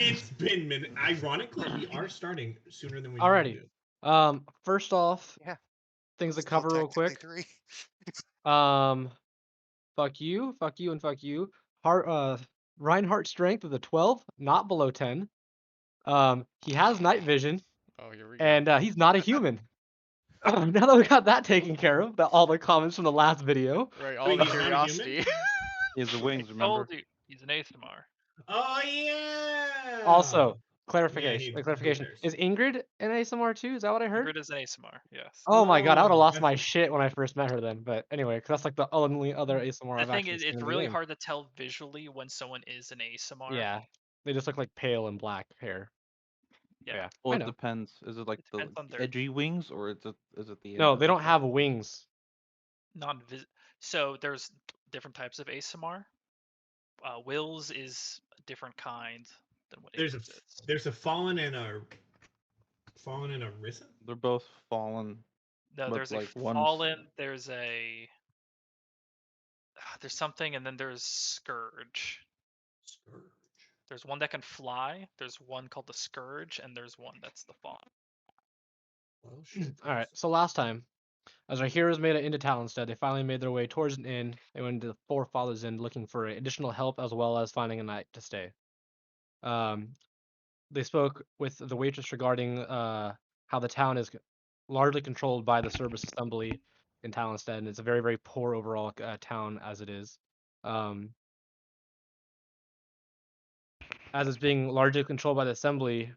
It's been minute. Ironically, we are starting sooner than we normally Alrighty. do. First off, Yeah, things to still cover real technically quick. 3. Um, fuck you, and fuck you. Heart, Reinhardt strength of the 12, not below 10. He has night vision, Oh, here we go. and he's not a human. Now that we got that taken care of, all the comments from the last video. Right, Wait, all the he's not a human? curiosity. He has the I wings, told remember? you, he's an ASMR. Oh yeah. Also, Yeah, he clarification. cares. Is Ingrid an ASMR too? Is that what I heard? Ingrid is an ASMR, yes. Oh my god, I would have Oh, lost that's my shit when I first met her then. But anyway, because that's like the only other ASMR The I've thing actually is, seen it's in the really game. hard to tell visually when someone is an ASMR. Yeah, they just look like pale and black hair. Yeah, Yeah, Well, I it know. depends. Is it like it the depends on their edgy wings, or is it the No, they don't actual? have wings. non-vis. So there's different types of ASMR. Will's is a different kind than what there's a Ingrid's is. there's a fallen and a risen. They're both fallen, No, but there's a like one's fallen. There's something, and then there's Scourge. Scourge. There's one that can fly. There's one called the Scourge, and there's one that's the Fawn. Well, shit. All right. So last time, as our heroes made it into Talonstead, they finally made their way towards an inn. They went into the Forefathers Inn looking for additional help as well as finding a night to stay. Um, they spoke with the waitress regarding how the town is largely controlled by the Cerberus Assembly in Talonstead, and it's a very, very poor overall town as it is. Um, as it's being largely controlled by the Assembly,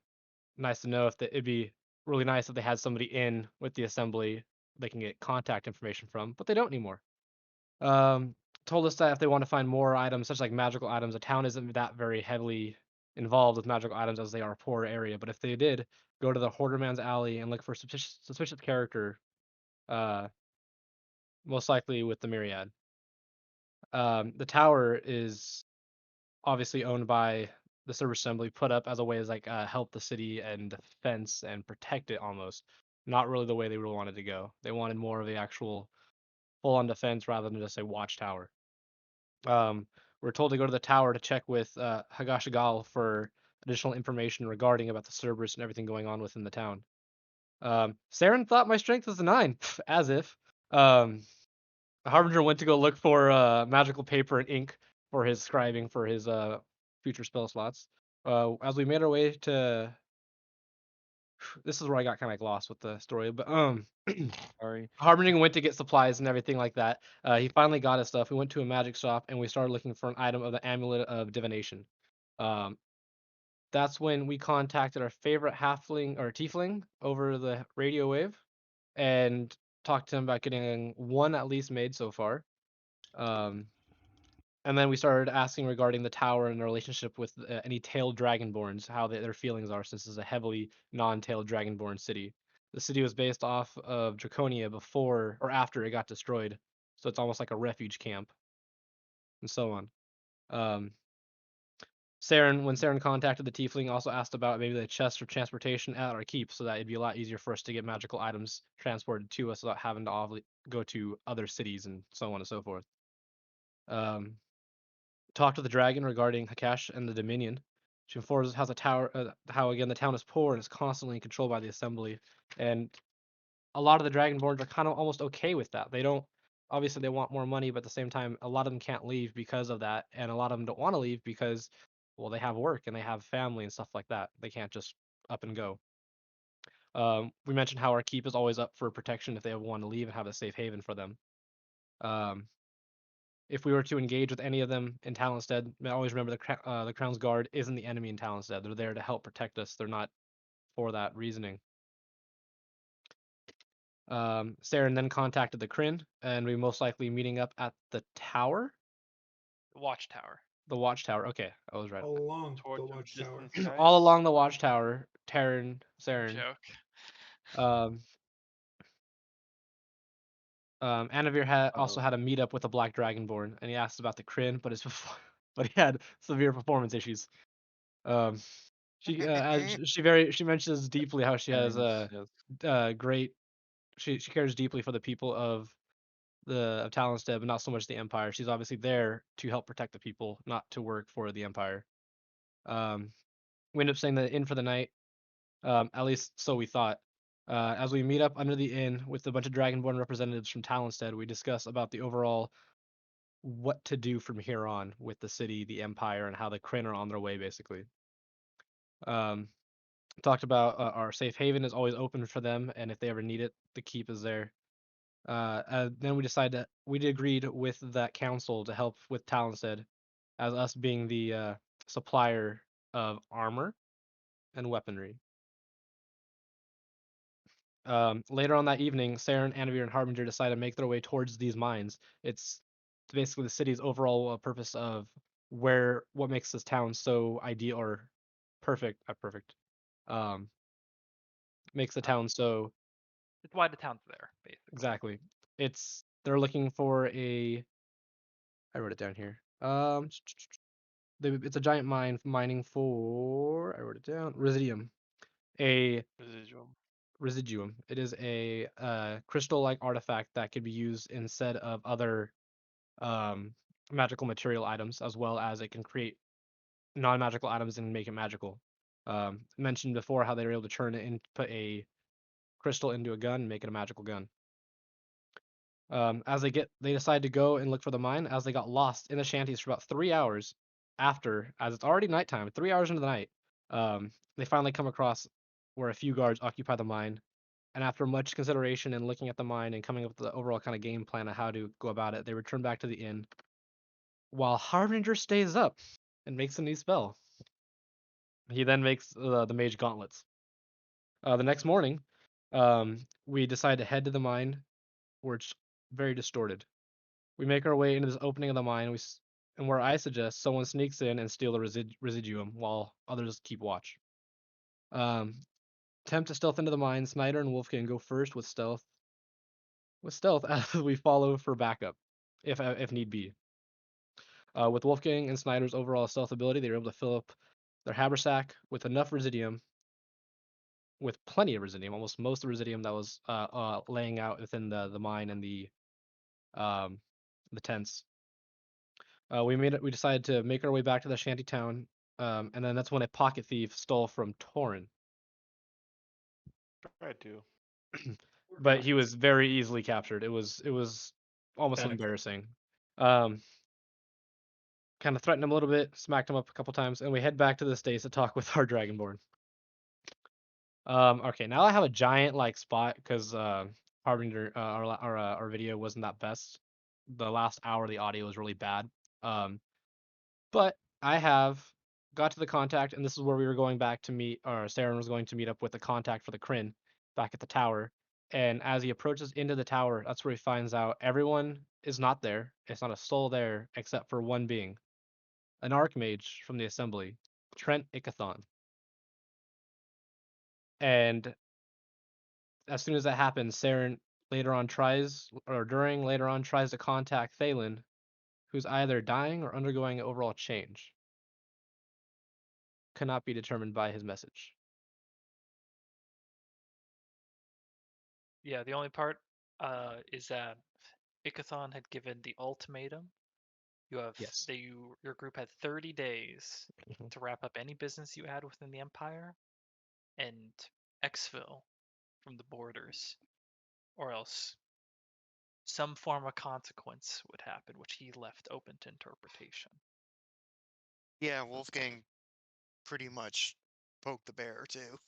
nice to know if it'd be really nice if they had somebody in with the Assembly they can get contact information from, but they don't anymore. Um, Told us that if they want to find more items, such like magical items, the town isn't that very heavily involved with magical items as they are a poor area. But if they did, go to the Hoarderman's Alley and look for suspicious character, uh, most likely with the Myriad. The tower is obviously owned by the Server Assembly, put up as a way as like help the city and defense and protect it almost. Not really the way they really wanted to go. They wanted more of the actual full-on defense rather than just a watchtower. Um, we're told to go to the tower to check with Hagashigal for additional information regarding about the Cerberus and everything going on within the town. Saren thought my strength was a 9, as if. The Harbinger went to go look for magical paper and ink for his scribing for his future spell slots. As we made our way to, this is where I got kind of like lost with the story, but sorry. Harbinger went to get supplies and everything like that. He finally got his stuff. We went to a magic shop and we started looking for an item of the Amulet of Divination. Um, that's when we contacted our favorite halfling or tiefling over the radio wave and talked to him about getting one at least made so far. Um, and then we started asking regarding the tower and the relationship with any tailed dragonborns, how their feelings are, since it's a heavily non-tailed dragonborn city. The city was based off of Draconia before or after it got destroyed, so it's almost like a refuge camp, and so on. Um, when Saren contacted the Tiefling, also asked about maybe the chest or transportation at our keep, so that it'd be a lot easier for us to get magical items transported to us without having to go to other cities and so on and so forth. Um, Talked to the dragon regarding Hakash and the Dominion. She informs us how again the town is poor and is constantly controlled by the Assembly, and a lot of the Dragonborns are kind of almost okay with that. They don't obviously they want more money, but at the same time, a lot of them can't leave because of that, and a lot of them don't want to leave because, well, they have work and they have family and stuff like that. They can't just up and go. We mentioned how our keep is always up for protection if they ever want to leave and have a safe haven for them. Um, if we were to engage with any of them in Talonstead, always remember the Crown's Guard isn't the enemy in Talonstead. They're there to help protect us. They're not for that reasoning. Saren then contacted the Kryn, and we most likely meeting up at the tower, Watchtower. the watchtower. Okay, I was right. Along Towards the the watchtower. distance sky. All along the watchtower, Saren. Joke. Um, Anavir had also Oh, had a meetup with a Black Dragonborn, and he asked about the Kryn, but but he had severe performance issues. Um, she mentions deeply how she has thanks. Yes. great she cares deeply for the people of Talonstead, but not so much the Empire. She's obviously there to help protect the people, not to work for the Empire. Um, we end up staying the inn for the night. At least so we thought. As we meet up under the inn with a bunch of Dragonborn representatives from Talonstead, we discuss about the overall what to do from here on with the city, the empire, and how the Kryn are on their way, basically. Um, talked about our safe haven is always open for them, and if they ever need it, the keep is there. Then we decided that we agreed with that council to help with Talonstead, as us being the supplier of armor and weaponry. Later on that evening, Saren, Anavir, and Harbinger decide to make their way towards these mines. It's basically the city's overall purpose of what makes this town so ideal or perfect. Perfect. Makes the town so It's why the town's there, basically. exactly. They're looking for a. I wrote it down here. It's a giant mine mining for. I wrote it down. Residium. A Residuum. It is a crystal-like artifact that could be used instead of other magical material items, as well as it can create non-magical items and make it magical. Mentioned before how they were able to turn it and put a crystal into a gun and make it a magical gun. As they decide to go and look for the mine. As they got lost in the shanties for about 3 hours after, as it's already nighttime, 3 hours into the night, they finally come across where a few guards occupy the mine. And after much consideration and looking at the mine and coming up with the overall kind of game plan of how to go about it, they return back to the inn. While Harbinger stays up and makes a new spell. He then makes the Mage Gauntlets. The next morning, we decide to head to the mine, where it's very distorted. We make our way into this opening of the mine, and where I suggest someone sneaks in and steal the residuum while others keep watch. Attempt to stealth into the mine. Snyder and Wolfgang go first with stealth. As we follow for backup, if need be. With Wolfgang and Snyder's overall stealth ability, they were able to fill up their haversack with enough residium, with plenty of residium, almost most of the residium that was laying out within the mine and the tents. We decided to make our way back to the shanty town, and then that's when a pocket thief stole from Torin. Tried to. But he was very easily captured. It was almost Panic. embarrassing. Kind of threatened him a little bit, smacked him up a couple times, and we head back to the States to talk with our Dragonborn. Okay, now I have a giant like spot because Harbinger our video wasn't that best. The last hour the audio was really bad. But I have got to the contact, and this is where we were going back to meet, or Saren was going to meet up with the contact for the Kryn back at the tower. And as he approaches into the tower, that's where he finds out everyone is not there. It's not a soul there except for one being, an archmage from the assembly, Trent Ikathon. And as soon as that happens, Saren later on tries to contact Thalen, who's either dying or undergoing overall change. Cannot be determined by his message. Yeah, the only part is that Ikathon had given the ultimatum. Yes. Your group had 30 days Mhm. to wrap up any business you had within the Empire and exfil from the borders, or else some form of consequence would happen, which he left open to interpretation. Yeah, Wolfgang pretty much poked the bear too.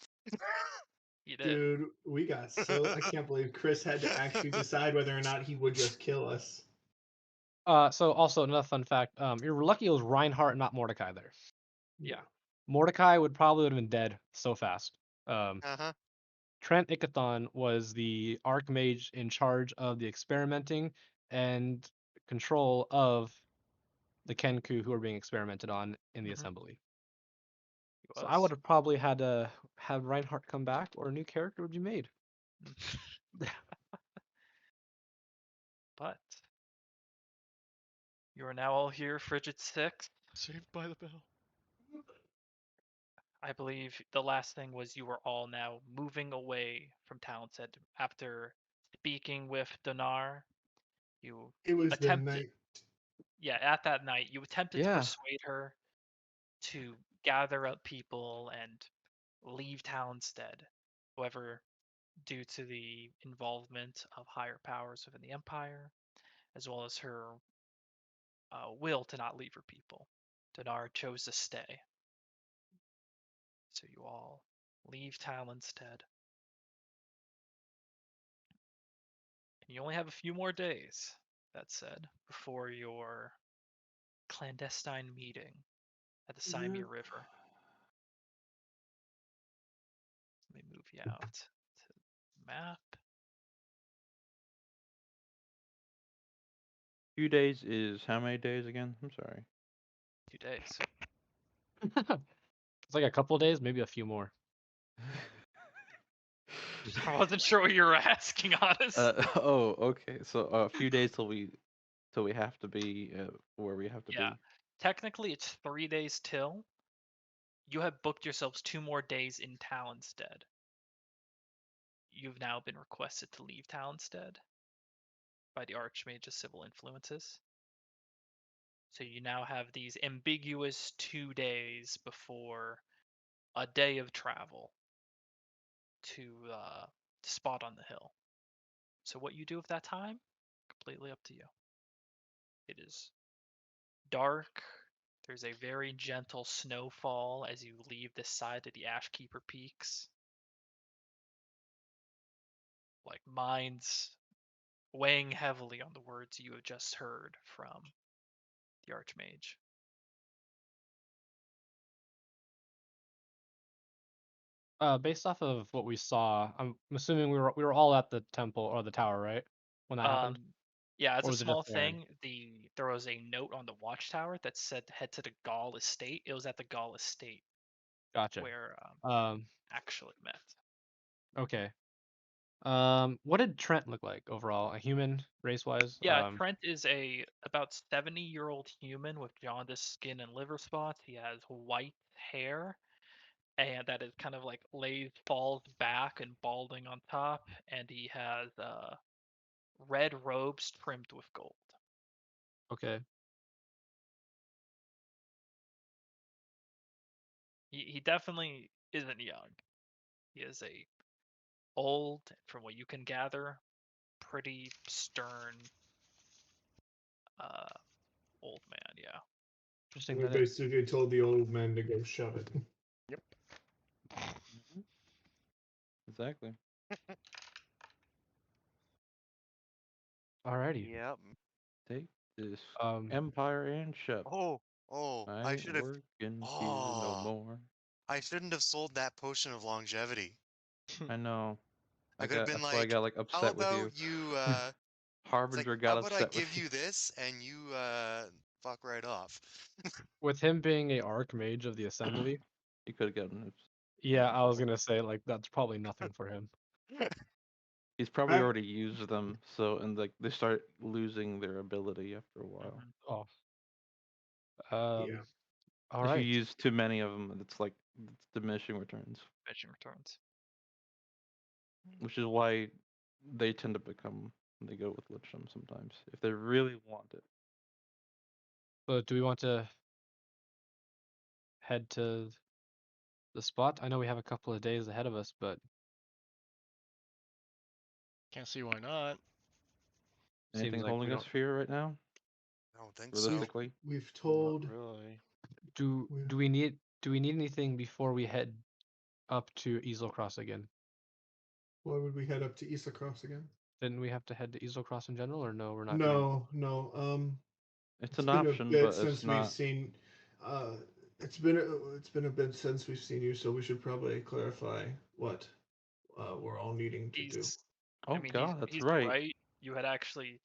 He did. Dude, we got so I can't believe Chris had to actually decide whether or not he would just kill us. So also another fun fact, you're lucky it was Reinhardt, not Mordecai there. Yeah. Mordecai would have been dead so fast. Uh-huh. Trent Ikathon was the archmage in charge of the experimenting and control of the Kenku who are being experimented on in the Mhm. assembly. He So I was. would have probably had to have Reinhardt come back, or a new character would be made. But you are now all here, Frigid Six. Saved by the bell. I believe the last thing was you were all now moving away from Townsend after speaking with Donar. You It was the attempted, night. yeah, at that night, you attempted to Yeah. persuade her to gather up people and leave Townstead. However, due to the involvement of higher powers within the Empire, as well as her will to not leave her people, Dinar chose to stay. So you all leave Talonstead. And you only have a few more days, that said, before your clandestine meeting at the Cymere River. Let me move you out to the map. Few days is how many days again? I'm sorry. 2 days. It's like a couple days, maybe a few more. I wasn't sure what you were asking, honest. Oh, okay. So a few days till we have to be where we have to Yeah. be. Technically, it's 3 days till. You have booked yourselves 2 more days in Talonstead. You've now been requested to leave Talonstead by the Archmage's civil influences. So you now have these ambiguous 2 days before a day of travel to spot on the hill. So what you do with that time, completely up to you. It is dark. There's a very gentle snowfall as you leave this side of the Ashkeeper Peaks. Like minds weighing heavily on the words you have just heard from the Archmage. Based off of what we saw, I'm assuming we were all at the temple or the tower, right? When that happened? Yeah, as Or a was it small just there? thing, there was a note on the watchtower that said head to the Gaul estate. It was at the Gaul estate Gotcha. where Um, actually met. okay. What did Trent look like overall? A human, race-wise? Yeah, Trent is a about 70-year-old human with jaundiced skin and liver spots. He has white hair, and that is kind of like falls back and balding on top, and he has red robes trimmed with gold. Okay. He definitely isn't young. He is a old, from what you can gather, pretty stern old man, yeah. Interesting We that it. basically told the old man to go shove it. Mhm. Exactly. Alrighty. Yep. Take this Um, empire and ship. Oh, I I ain't should have. working here no Oh, more. I shouldn't have sold that potion of longevity. I know. I could have been That's why I like, got like how upset with about you. you, it's like, Harbinger how got about I upset with give you. you this and you, fuck right off. with him being a archmage of the assembly, You could have gotten. yeah, I was gonna say like that's probably nothing for him. He's probably I- already used them, so and like they start losing their ability after a while. Mhm. Oh. Yeah. All If you right. use too many of them, it's like it's diminishing returns, Mission returns. which is why they tend to become they go with Lichdom sometimes if they really want it. So do we want to head to the spot? I know we have a couple of days ahead of us, but Can't see why not. seems Anything like we holding us don't. here right now? I don't think so. Realistically, We've Not told. really. Do we need anything before we head up to Easel Cross again? Why would we head up to Isla Cross again? Didn't we have to head to Easel Cross in general, or no? We're not. No. it's It's an been a option, bit but since it's we've not. seen. It's been a bit since we've seen you, so we should probably clarify what we're all needing to do. Oh God, that's He's right. right. You had actually,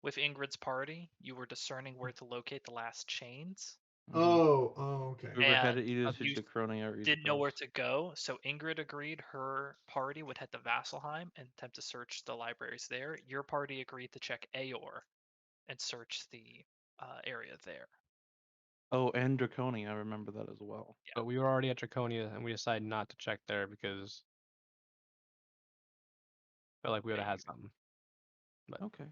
with Ingrid's party, you were discerning where to locate the last chains, Mhm. Oh, okay. We were and headed either to you Decronia or didn't know where Easycross. to go. So Ingrid agreed her party would head to Vasselheim and attempt to search the libraries there. Your party agreed to check Aor and search the area there. Oh, and Draconia, I remember that as well. But we were already at Draconia, and we decided not to check there because felt like we would have had something. But Okay.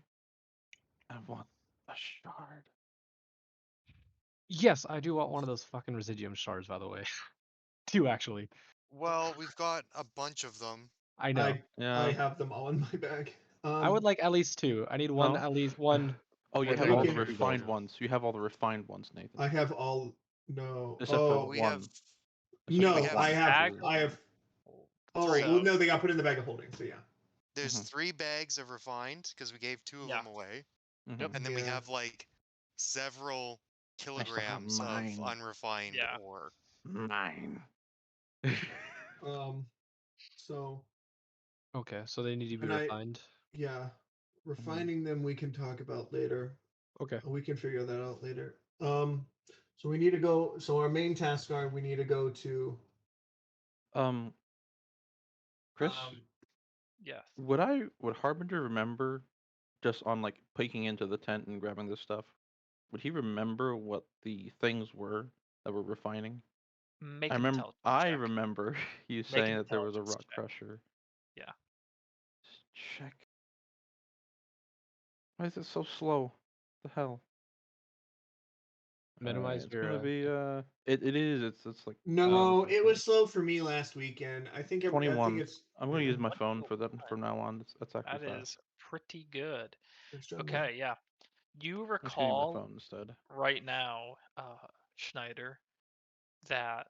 I want a shard. Yes, I do want one of those fucking Residuum shards, by the way. 2 actually. Well, we've got a bunch of them. I know. I Yeah. have them all in my bag. I would like at least 2. I need one, No? at least one. Oh, you with have We all the can- refined ones. You have all the refined ones, Nathan. I have all. No. Except for Oh We one. have Except no, for have I one. have. bag I have. Oh Three. well, no, they got put in the bag of holding. So yeah. there's Mhm. 3 bags of refined because we gave 2 of Yeah. them away, Mhm. and then we Yeah. have like several still have kilograms of mine. unrefined Yeah. ore. Mine. So Okay, so they need to be And I- refined. yeah, refining them we can talk about later. Okay. We can figure that out later. So we need to go. So our main task are we need to go to. Chris, Yes. would Harbinger remember just on like peeking into the tent and grabbing this stuff? Would he remember what the things were that were refining? Make I an remember. intelligence I check. remember you Make saying an that there was a intelligence rock check. crusher. Yeah. Check. Why is it so slow? The hell? Minimize It's your. gonna be It is. It's like. No, this is it fine. was slow for me last weekend. I think 21. it's. I'm gonna yeah. use my phone for that from now on. That's actually That fast. is pretty good. Thanks, John. Okay, yeah. You I'm just gonna use my recall phone instead. right now, Schneider, that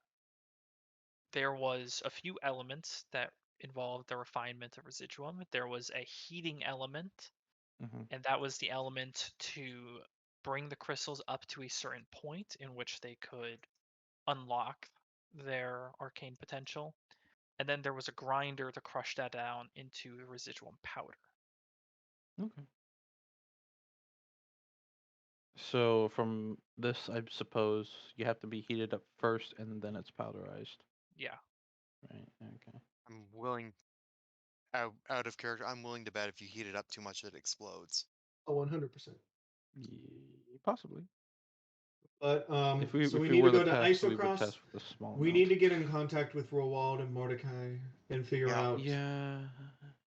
there was a few elements that involved the refinement of residuum. There was a heating element, hmm and that was the element to bring the crystals up to a certain point in which they could unlock their arcane potential. And then there was a grinder to crush that down into residuum powder. Okay. So from this, I suppose you have to be heated up first, and then it's powderized. Yeah. Right. Okay. I'm willing, out of character, I'm willing to bet if you heat it up too much, it explodes. Oh, 100%. Possibly. But If we so if we we need to were go the to test, we would Isocross. test with a small We amount. need to get in contact with Roald and Mordecai and figure Yeah. out Yeah.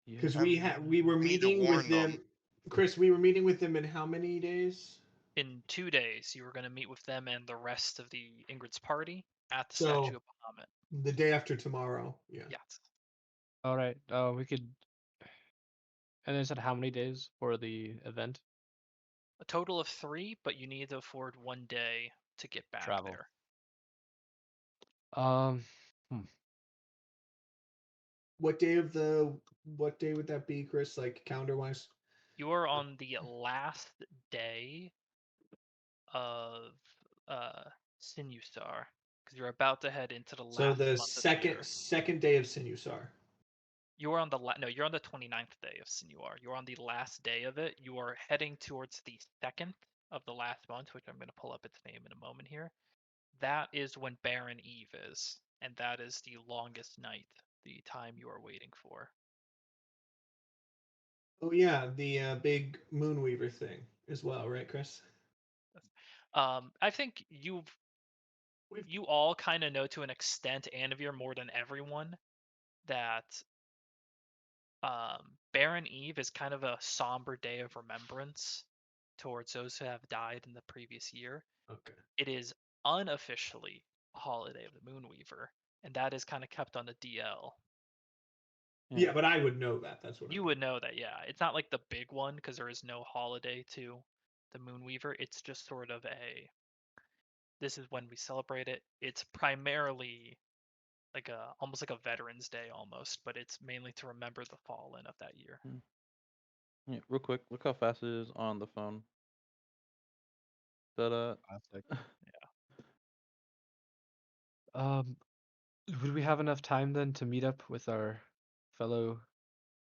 because Yeah. we were We need to meeting with warn them. them. Chris, we were meeting with them in how many days? In 2 days, you were going to meet with them and the rest of the Ingrid's party at the So- Statue of Bahamut. The day after tomorrow. Yeah. Yes. All right. We could. And they said how many days for the event? A total of 3, but you need to afford 1 day to get back Travel. there. What day would that be, Chris? Like calendar wise? You are on the last day of Sinusar, because you're about to head into the last So the month of the year. second day of Sinusar. You are on the no, you're on the 29th day of Sinuar. You're on the last day of it. You are heading towards the second of the last month, which I'm going to pull up its name in a moment here. That is when Baron Eve is, and that is the longest night, the time you are waiting for. Oh yeah, the big Moonweaver thing as well, right, Chris? I think you all kind of know to an extent, Anavir more than everyone, that Baron Eve is kind of a somber day of remembrance towards those who have died in the previous year. Okay. It is unofficially a holiday of the Moonweaver, and that is kind of kept on the DL. Yeah, but I would know that. That's what You would know that, yeah. It's not like the big one because there is no holiday to the Moonweaver. It's just sort of this is when we celebrate it. It's primarily like almost like a Veterans Day almost, but it's mainly to remember the fallen of that year. Yeah. Real quick, look how fast it is on the phone. Ta-da. Would we have enough time then to meet up with our fellow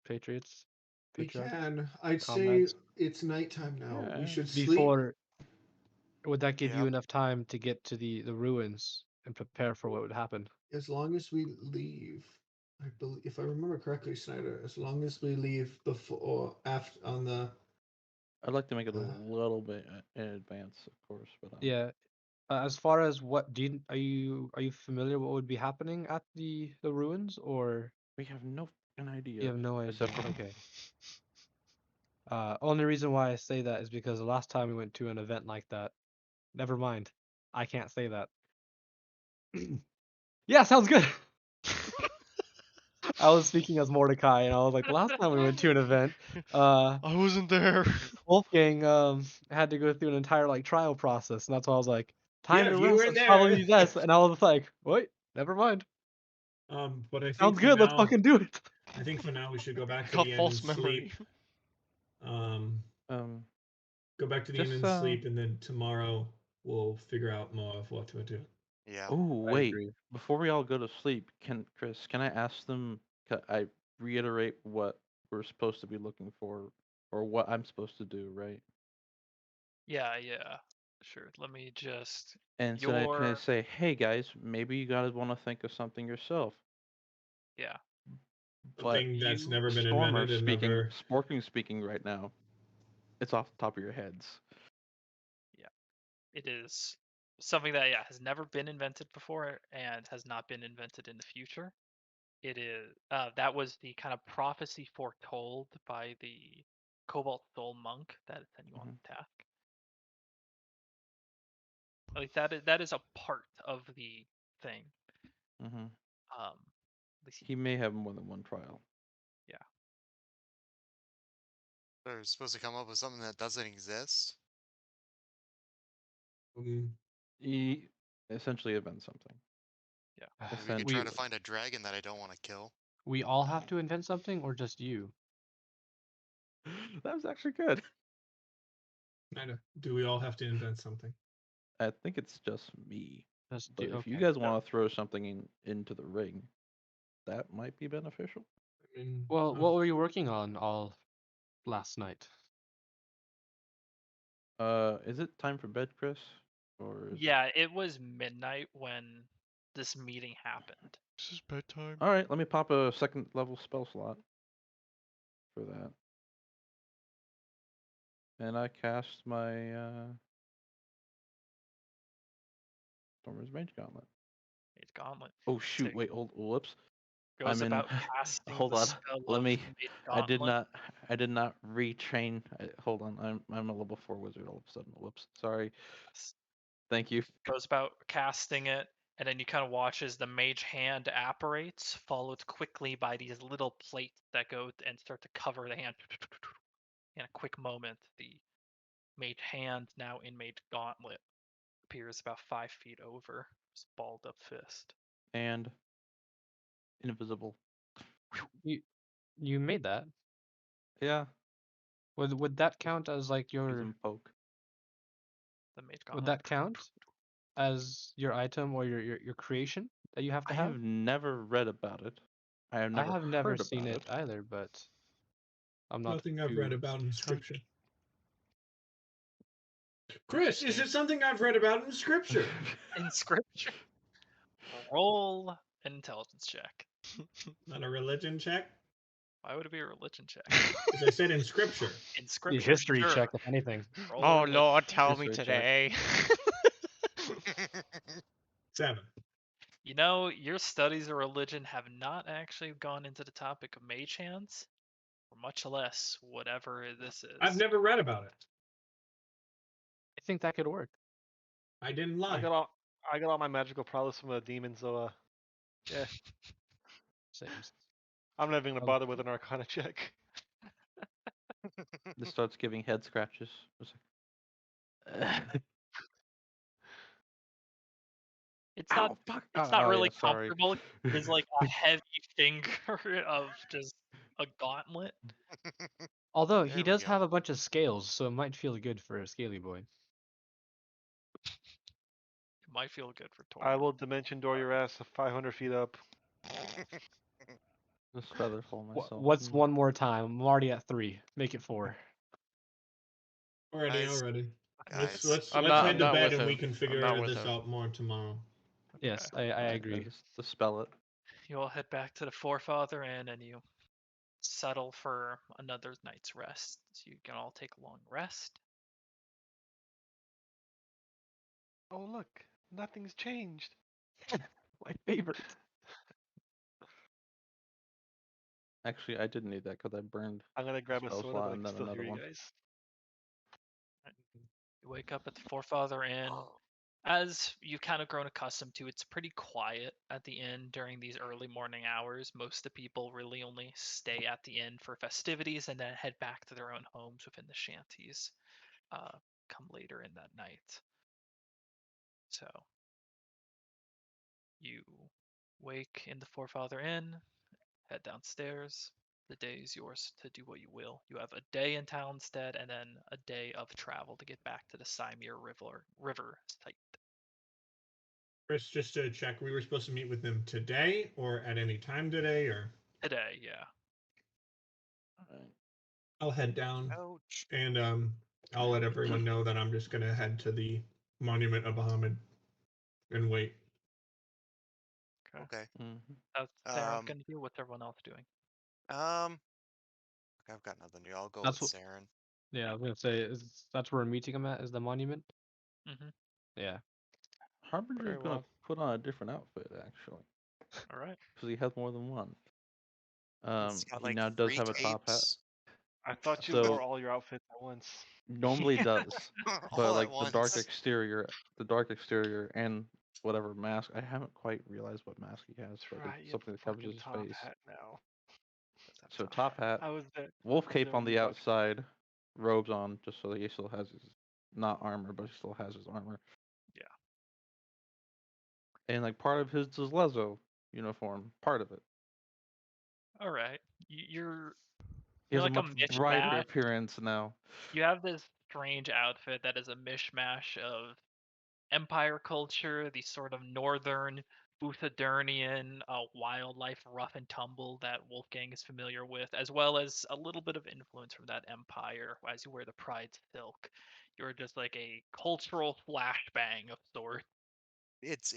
patriots? we Patriarchs? can. I'd Comrades? say it's nighttime now. Yeah, We should sleep. Before, would that give you Yep. enough time to get to the ruins and prepare for what would happen? As long as we leave, I believe, if I remember correctly, Snyder, as long as we leave before or after on the. I'd like to make it a Uh, little bit in advance, of course, but Yeah. As far as what are you familiar what would be happening at the ruins, or we have no fucking idea. you have no idea? Except for Okay. Only reason why I say that is because the last time we went to an event like that, never mind. I can't say that. Yeah, sounds good. I was speaking as Mordecai, and I was like, the last time we went to an event, I wasn't there. Wolfgang had to go through an entire like trial process, and that's why I was like, time Yeah, to if you rest. weren't It's probably there. best. And I was like, wait, never mind. But I think Sounds for good. Let's now, fucking do it. I think for now we should go back to Got the inn and false memory. sleep. Go back to the inn Just, and sleep, and then tomorrow we'll figure out more of what to do. Yeah. Oh I wait, agree. before we all go to sleep, Chris, can I ask them? I reiterate what we're supposed to be looking for, or what I'm supposed to do, right? Yeah, sure. Let me just. And so can I say, hey guys, maybe you guys want to think of something yourself? Yeah. But Something that's you- never been Stormer invented and speaking, never. speaking right now. It's off the top of your heads. It is something that has never been invented before and has not been invented in the future. It is that was the kind of prophecy foretold by the Cobalt Soul monk that sent you on the task. Like that is a part of the thing. Mm-hmm. Let's see. He may have more than one trial. They're supposed to come up with something that doesn't exist. He essentially invent something. Maybe we could try to Essentially. find a dragon that I don't want to kill. We all have to invent something, or just you? That was actually good. Do we all have to invent something? I think it's just me. Just But do. if you Okay. guys want to throw something into the ring, that might be beneficial. I mean, Well, what were you working on all last night? Is it time for bed, Chris? Or is Yeah, it was midnight when this meeting happened. This is bedtime. All right, let me pop a second level spell slot for that. And I cast my Stormer's Mage Gauntlet. Mage Gauntlet. Oh shoot! Sick. Wait, whoops. Goes I'm in. about casting Hold the on. spell Let of me. Mage I did Gauntlet. not retrain. Hold on. I'm a level 4 wizard all of a sudden. Whoops. Sorry. Thank you. Goes about casting it, and then you kind of watch as the Mage Hand apparates, followed quickly by these little plates that go and start to cover the hand. In a quick moment, the Mage Hand, now in Mage Gauntlet, appears about 5 feet over his balled up fist. And invisible. You made that. Yeah. Would that count as like Use your? them poke. The Mage Would Gauntlet. that count as your item or your creation that you have to I have? have never read about it. I have never I have never heard seen about it either, but I'm not nothing I've read too- about in scripture. Chris, is it something I've read about in scripture? In scripture. Roll an intelligence check. Not a religion check? Why would it be a religion check? Because I said in scripture. In The scripture, history sure. check, if anything. Roll a Oh religion. Lord, tell me History check. today. 7. You know, your studies of religion have not actually gone into the topic of mage hands, or much less whatever this is. I've never read about it. I think that could work. I didn't lie. I got all my magical prowess from a demon, so yeah, Seems. I'm not even gonna Oh. bother with an Arcana check. This starts giving head scratches. It's like, It's not. ow, fuck. It's Oh, not yeah, really sorry. comfortable. It's like a heavy finger of just a gauntlet. Although There he we does go. have a bunch of scales, so it might feel good for a scaly boy. It might feel good for Tor. I will dimension door your ass 500 feet up. Just feather fall myself. What's one more time? I'm already at 3. Make it 4. Already. Guys, Let's I'm head to not bed with and we him. can I'm figure not with this him. out more tomorrow. Yes, I Alright, agree. Just dispel it. You all head back to the Forefather Inn and you settle for another night's rest. So you can all take a long rest. Oh look, nothing's changed. My favorite. Actually, I didn't need that because I burned. I'm gonna grab a Spell soda, slot but I and can then still hear another you one. guys. You wake up at the Forefather Inn. As you've kind of grown accustomed to, it's pretty quiet at the inn during these early morning hours. Most of the people really only stay at the inn for festivities and then head back to their own homes within the shanties come later in that night. So you wake in the Forefather Inn, head downstairs. The day is yours to do what you will. You have a day in Townstead and then a day of travel to get back to the Cymere River site. Chris, just to check, we were supposed to meet with them today or at any time today, or Today, yeah. Alright. I'll head down Ouch. and I'll let everyone know that I'm just gonna head to the Monument of Bahamut and wait. Okay. Mhm. That's Sarah's Um, gonna do. What's everyone else doing? I've got nothing new. I'll go That's with what- Saren. Yeah, I was gonna say that's where we're meeting him at. Is the monument? Mm-hmm. Yeah. Harbinger's Very gonna well. put on a different outfit actually, All right. because he has more than one. He's got He like now does 3 have a top hat. capes I thought you So- wore all your outfits at once. Normally does, all but at like the dark once. exterior, and whatever mask. I haven't quite realized what mask he has, but Right, it's you have something the that covers fucking his top face. hat now. So top hat, I was there. wolf I was cape there on when the you talked- outside, robes on, just so that he still has his not armor, but he still has his armor. Yeah. And like part of his Lezo uniform, part of it. All right. You're He has like a a much brighter mishmash. appearance now. You have this strange outfit that is a mishmash of Empire culture, the sort of northern Buthadurnian wildlife rough and tumble that Wolfgang is familiar with, as well as a little bit of influence from that Empire as you wear the Pride silk. You're just like a cultural flashbang of sorts. It's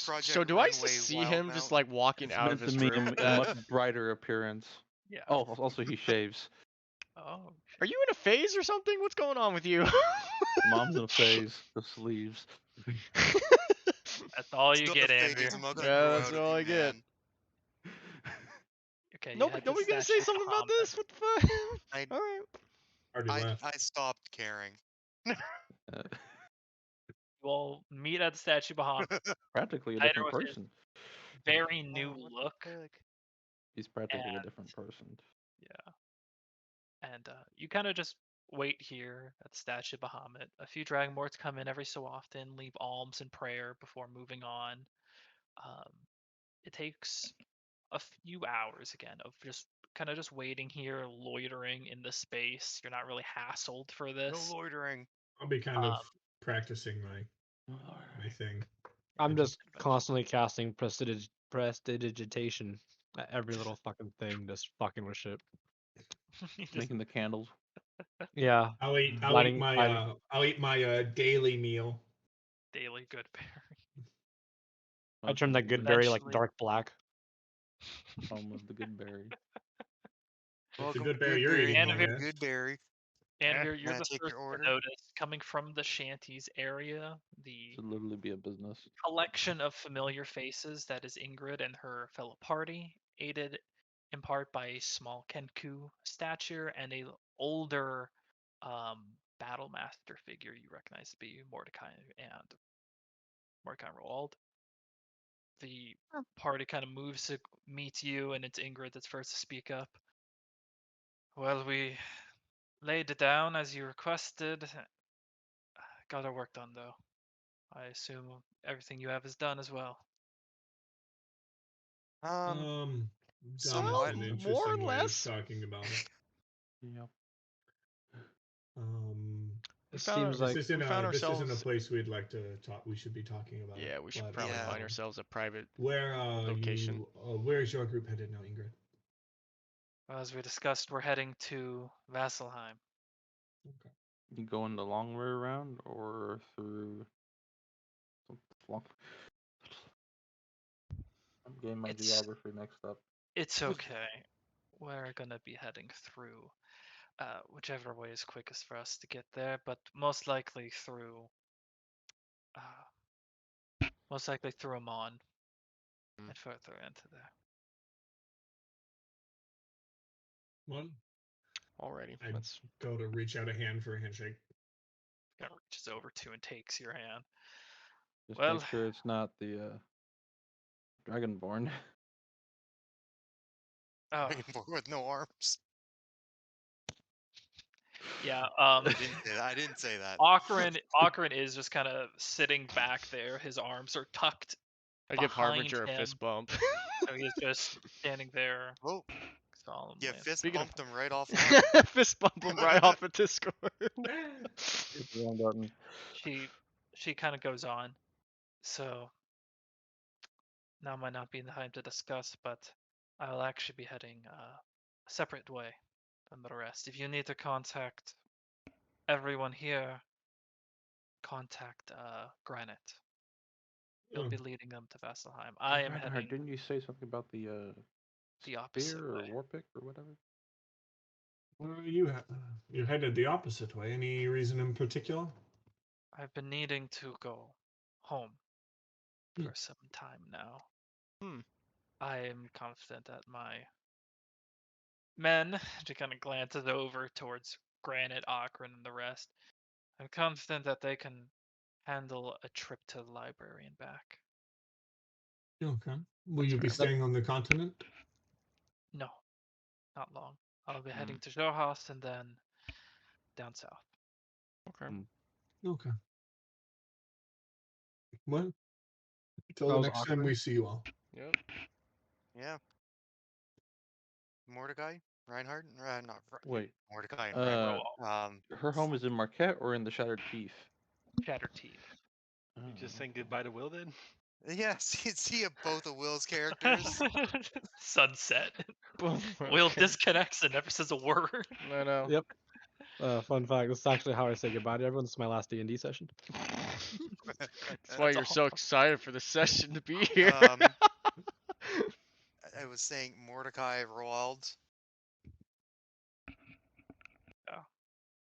Project So do I Runway just see Wild him Mount. just like walking It's out meant of to his mean room? a much brighter appearance. Yeah. Oh, also he shaves. Oh. Are you in a phase or something? What's going on with you? Mom's in a phase. The sleeves. That's all you Still get, the phase, Andrew. I'm not gonna Yeah, grow that's out of all you, I get. man. Okay, you Nobody, had to nobody gonna stash say your something about Bahamut. this? What the fuck? I- All right. Already left. I stopped caring. Uh, You all meet at the statue Bahamut. practically a Tighter different with his person. very new Oh, what the look. heck? He's practically a And- different person. Yeah. And you kind of just wait here at the statue Bahamut. A few Dragonborns come in every so often, leave alms and prayer before moving on. It takes a few hours again of just kind of just waiting here, loitering in the space. You're not really hassled for No this. loitering. I'll be kind of practicing my thing. I'm Until just constantly casting prestidigitation at every little fucking thing, just fucking with shit. You just Making the candles. Yeah. I'll eat Lighting- my daily meal. daily good berry. I turned that good berry like Eventually- dark black. Home of the good berry. It's a Welcome good to berry you're Goodberry, eating, And I if you're guess. Goodberry. And Eh, you're Can I the take first your to order? notice, coming from the shanties area, the Should literally be a business. collection of familiar faces that is Ingrid and her fellow party, aided in part by a small Kenku stature and a older battle master figure you recognize to be Mordecai Roald. The party kind of moves to meet you, and it's Ingrid that's first to speak up. Well, we laid it down as you requested. Got our work done, though. I assume everything you have is done as well. Done somewhat. is an More or interesting way of less. talking about it. Yeah. It found seems our- like This isn't we found a ourselves- place we'd like to talk. We should be talking about. Yeah, we should but, probably Yeah. find ourselves a private. Where location. where's your group headed now, Ingrid? Well, as we discussed, we're heading to Vasselheim. Okay. You going the long way around or through some long? I'm getting my It's- geography mixed up. It's okay. We're gonna be heading through whichever way is quickest for us to get there, but most likely through Amon and further into there. Well, Alrighty. I Let's. go to reach out a hand for a handshake. Kind of reaches over to and takes your hand. Just Well- make sure it's not the Dragonborn. Oh, Dragonborn with no arms. yeah. I didn't say that. Ocarin is just kind of sitting back there. His arms are tucked I give behind Harbinger a fist him. bump. So he's just standing there Oh, solemnly. yeah, fist Speaking of- bumped him right offline. Fist bump him right off of Discord. Hit the wrong button. She kind of goes on. So now might not be the time to discuss, but I will actually be heading a separate way from the rest. If you need to contact everyone here, contact Granite. He'll be leading them to Vasselheim. I am Reinhard, heading Didn't you say something about the opposite spear or way. warpick or whatever? Well, you're headed the opposite way. Any reason in particular? I've been needing to go home Hmm. for some time now. Hmm. I am confident that my men, she kind of glances over towards Granite, Akron, and the rest. I'm confident that they can handle a trip to the library and back. Okay. Will you be fair. staying on the continent? No, not long. I'll be Hmm. heading to Johas and then down south. Okay. Okay. Well, until the How's next time Akron? we see you all. Yep. Yeah. Mordecai? Reinhardt? Not Wait, Mordecai and uh, Reinhardt. her home is in Marquette or in the Shattered Teeth? Shattered Teeth. You Oh, just saying okay. goodbye to Will then? Yeah, see both of Will's characters. Sunset. Boom. Will Okay. disconnects and never says a word. I know. Yep. Fun fact. This is actually how I say goodbye to everyone. This is my last D&D session. That's why you're all. so excited for the session to be here. I was saying Mordecai, Roald.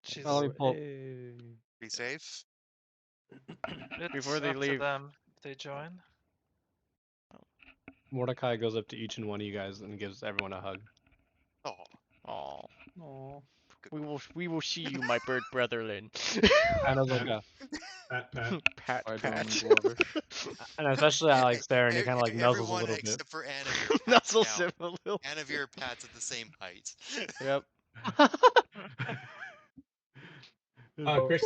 She's Oh, let me pull- Hey. Be safe. it's Before they up to leave. them if they join. Mordecai goes up to each and one of you guys and gives everyone a hug. Oh, Aw. Aw. We will see you, my bird brotherland. And I was like, Pat. Pat, I pat. don't dwarvish. and especially I like stare and he kind of like nuzzles a everyone little bit. except for Anavir. pats Nuzzles down. him a little. Anavir pats at the same height. Yep. Chris,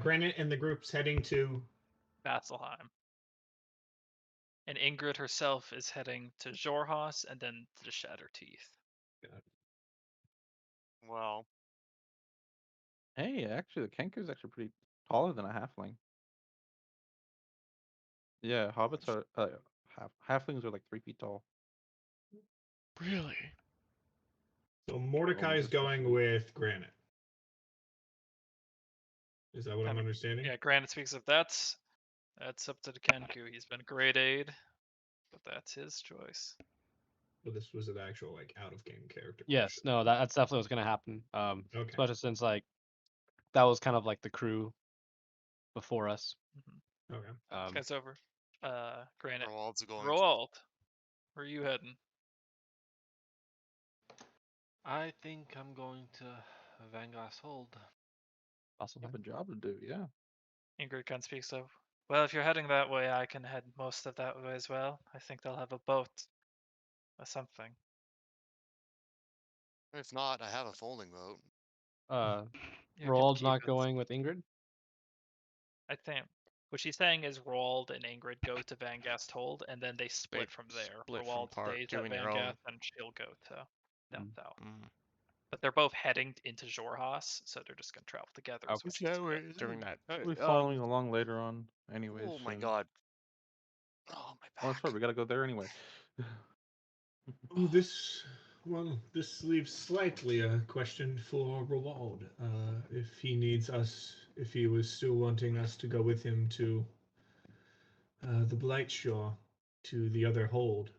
Granite and the group's heading to. Vasselheim. And Ingrid herself is heading to Jorhas and then to the Shattered Teeth. Well, Hey, actually, the Kenku's actually pretty taller than a halfling. Yeah, hobbits are halflings are like 3 feet tall. Really? So Mordecai's going especially. with Granite. Is that what I'm Having- understanding? Yeah, Granite speaks of that's up to the Kenku. He's been a great aid, but that's his choice. Well, this was an actual like out of game character. Yes, question. no, that's definitely what's gonna happen. Okay. Especially since like that was kind of like the crew before us. Mm-hmm. Okay. Guys over. Granite. Roald's going. Roald, where are you heading? I think I'm going to Vangas Hold. Possibly. Have a job to do, yeah. Ingrid kind of speaks of. Well, if you're heading that way, I can head most of that way as well. I think they'll have a boat or something. If not, I have a folding boat. You can Roald's keep not it. going with Ingrid. I think what she's saying is Roald and Ingrid go to Van Gast Hold, and then they split They from there. split from Roald part, stays at doing their Van own. Gast, and she'll go to down south. Mm. But they're both heading into Jorhas, so they're just gonna travel together. is Okay. what she's doing. During that. We'll be following along later on, anyways. Oh my so- god. Oh, my Oh, that's back. right. We gotta go there anyway. Oh, this leaves slightly a question for Roald. If he needs us, if he was still wanting us to go with him to the Blight Shore, to the other hold.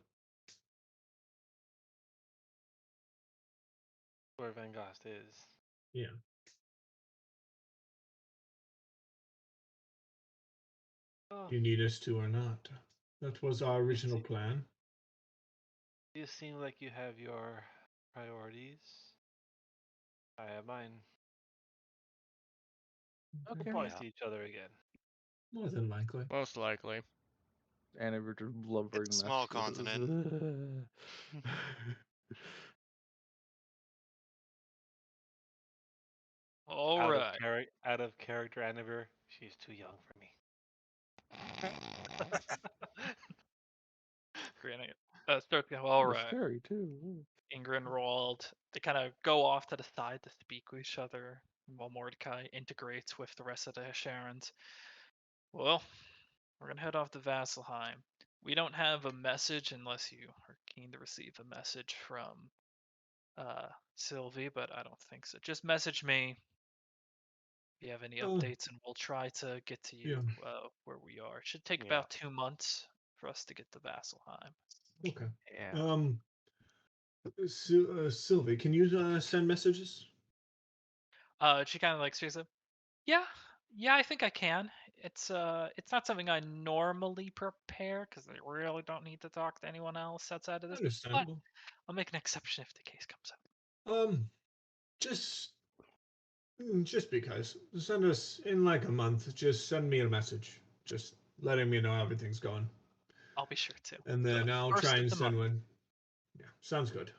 Where Vangast is. Yeah. Oh, Do you need us to or not? That was our original plan. you seem like you have your priorities. I have mine. We'll Okay. probably Yeah. see each other again. More than likely. Most likely. And we're just blubbering. It's a small mess. continent. All out right. out of character, Aniver. She's too young for me. Granting it. Starts to go, all It's right. scary too. Ingrid and Roald, they kind of go off to the side to speak with each other while Mordecai integrates with the rest of the Sharons. Well, we're going to head off to Vasselheim. We don't have a message unless you are keen to receive a message from Sylvie, but I don't think so. Just message me if you have any updates, and we'll try to get to you where we are. It should take Yeah. about 2 months for us to get to Vasselheim. Okay. Yeah. Sylvie, can you send messages? She kind of like speaks up. Yeah, I think I can. It's not something I normally prepare because I really don't need to talk to anyone else outside of this. But Understandable. I'll make an exception if the case comes up. Just because. Send us in like a month. Just send me a message. Just letting me know how everything's going. I'll be sure to. And then I'll first try of and the send month. one. Yeah, sounds good.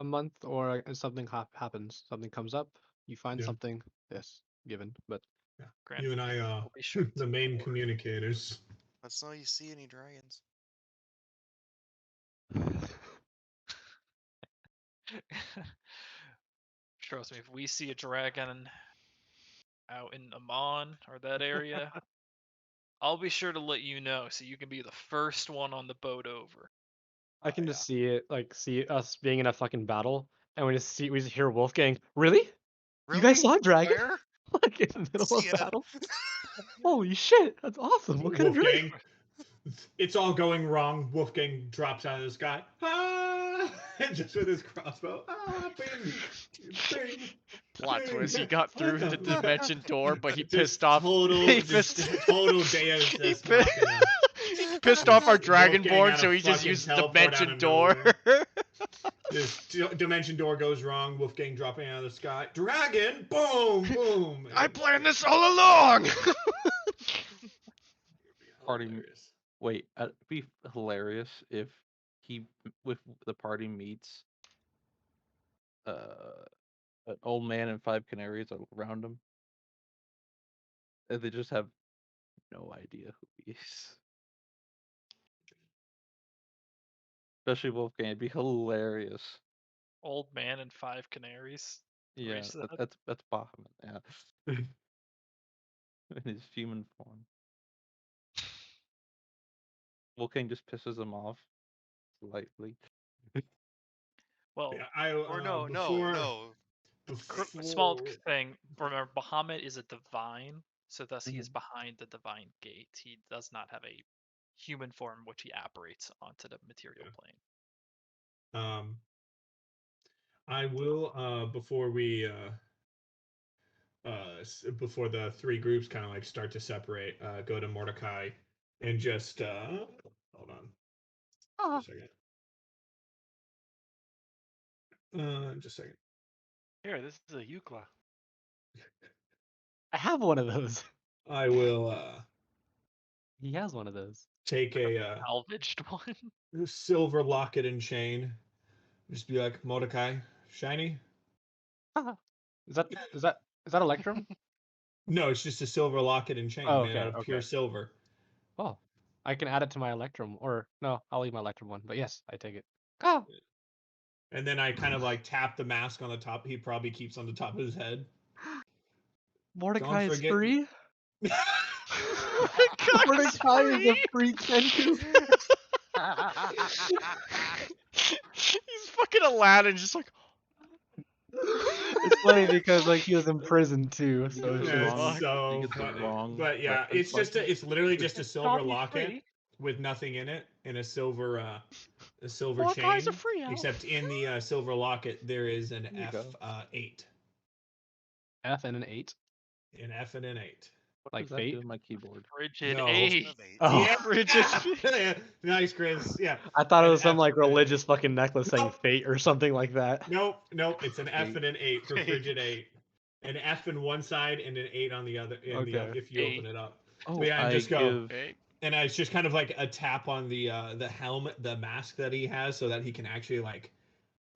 A month or something happens, something comes up, you find Yeah. something. Yes, given, but Yeah. Granted, You and I I'll be sure the to main report. communicators. Let's know you see any dragons. Trust me, if we see a dragon out in Amon or that area, I'll be sure to let you know so you can be the first one on the boat over. I can just see it, like see us being in a fucking battle, and we just hear Wolfgang. Really? You guys saw a dragon? Where? Like in the middle of Sienna. battle? Holy shit, that's awesome. What kind of dragon? Wolfgang. It's all going wrong. Wolfgang drops out of the sky. Ah! Just with his crossbow. Ah, bing, bing. Plot bing. twist: he got through the dimension door, but he Just pissed off. Total, he just pissed, total Deus he Ex pi- Machina. he pissed off our Wolfgang Dragonborn, had so a he just fucking used the teleport out dimension of door. nowhere. This dimension door goes wrong. Wolfgang dropping out of the sky. Dragon! Boom! Boom! I planned this all along. Party. Hilarious. Wait, it'd be hilarious if he with the party meets an old man and 5 canaries around him, and they just have no idea who he is. Especially Wolfgang, it'd be hilarious. Old man and 5 canaries. Yeah, Raise that. that's Bahamut. Yeah, in his human form. Wolfgang just pisses him off slightly. Well, Yeah, Or no, small thing. Remember, Bahamut is a divine, so thus he is behind the divine gate. He does not have a human form which he apparates onto the material plane. I will before we before the 3 groups kind of like start to separate, go to Mordecai and just hold on. Just a second. Just a second. Here, this is a Eucla. I have one of those. I will He has one of those. take a Salvaged one. silver locket and chain. Just be like, Mordecai, shiny? Is that Electrum? No, it's just a silver locket and chain Oh, made out of pure silver. Oh, I can add it to my Electrum, or no, I'll leave my Electrum one. But yes, I take it. Ah! And then I kind of like tap the mask on the top. He probably keeps on the top of his head. Mordecai is forget- free. God, Mordecai is a free Kenku. He's fucking Aladdin, just like. It's funny because like he was in prison too, so it's Yeah, just it's so You get the funny. wrong But yeah, reference it's literally just a silver Not be locket free. with nothing in it and a silver Mordecai's chain. a free elf. Except in the silver locket there is an There you go. F8. F and an 8. An F and an 8. What Like does that fate? do in my keyboard? Frigid No. 8. of 8. Oh, Yeah, Rigid. yeah, nice, Chris. Yeah. I thought it An was some F like and an 8. religious fucking necklace saying Nope. fate or something like that. Nope. It's an F 8. and an 8 for frigid 8. An F in one side and an 8 on the other. Okay. If you open it up. Oh, yeah, and I just go. give. Okay. And it's just kind of like a tap on the helmet, the mask that he has, so that he can actually like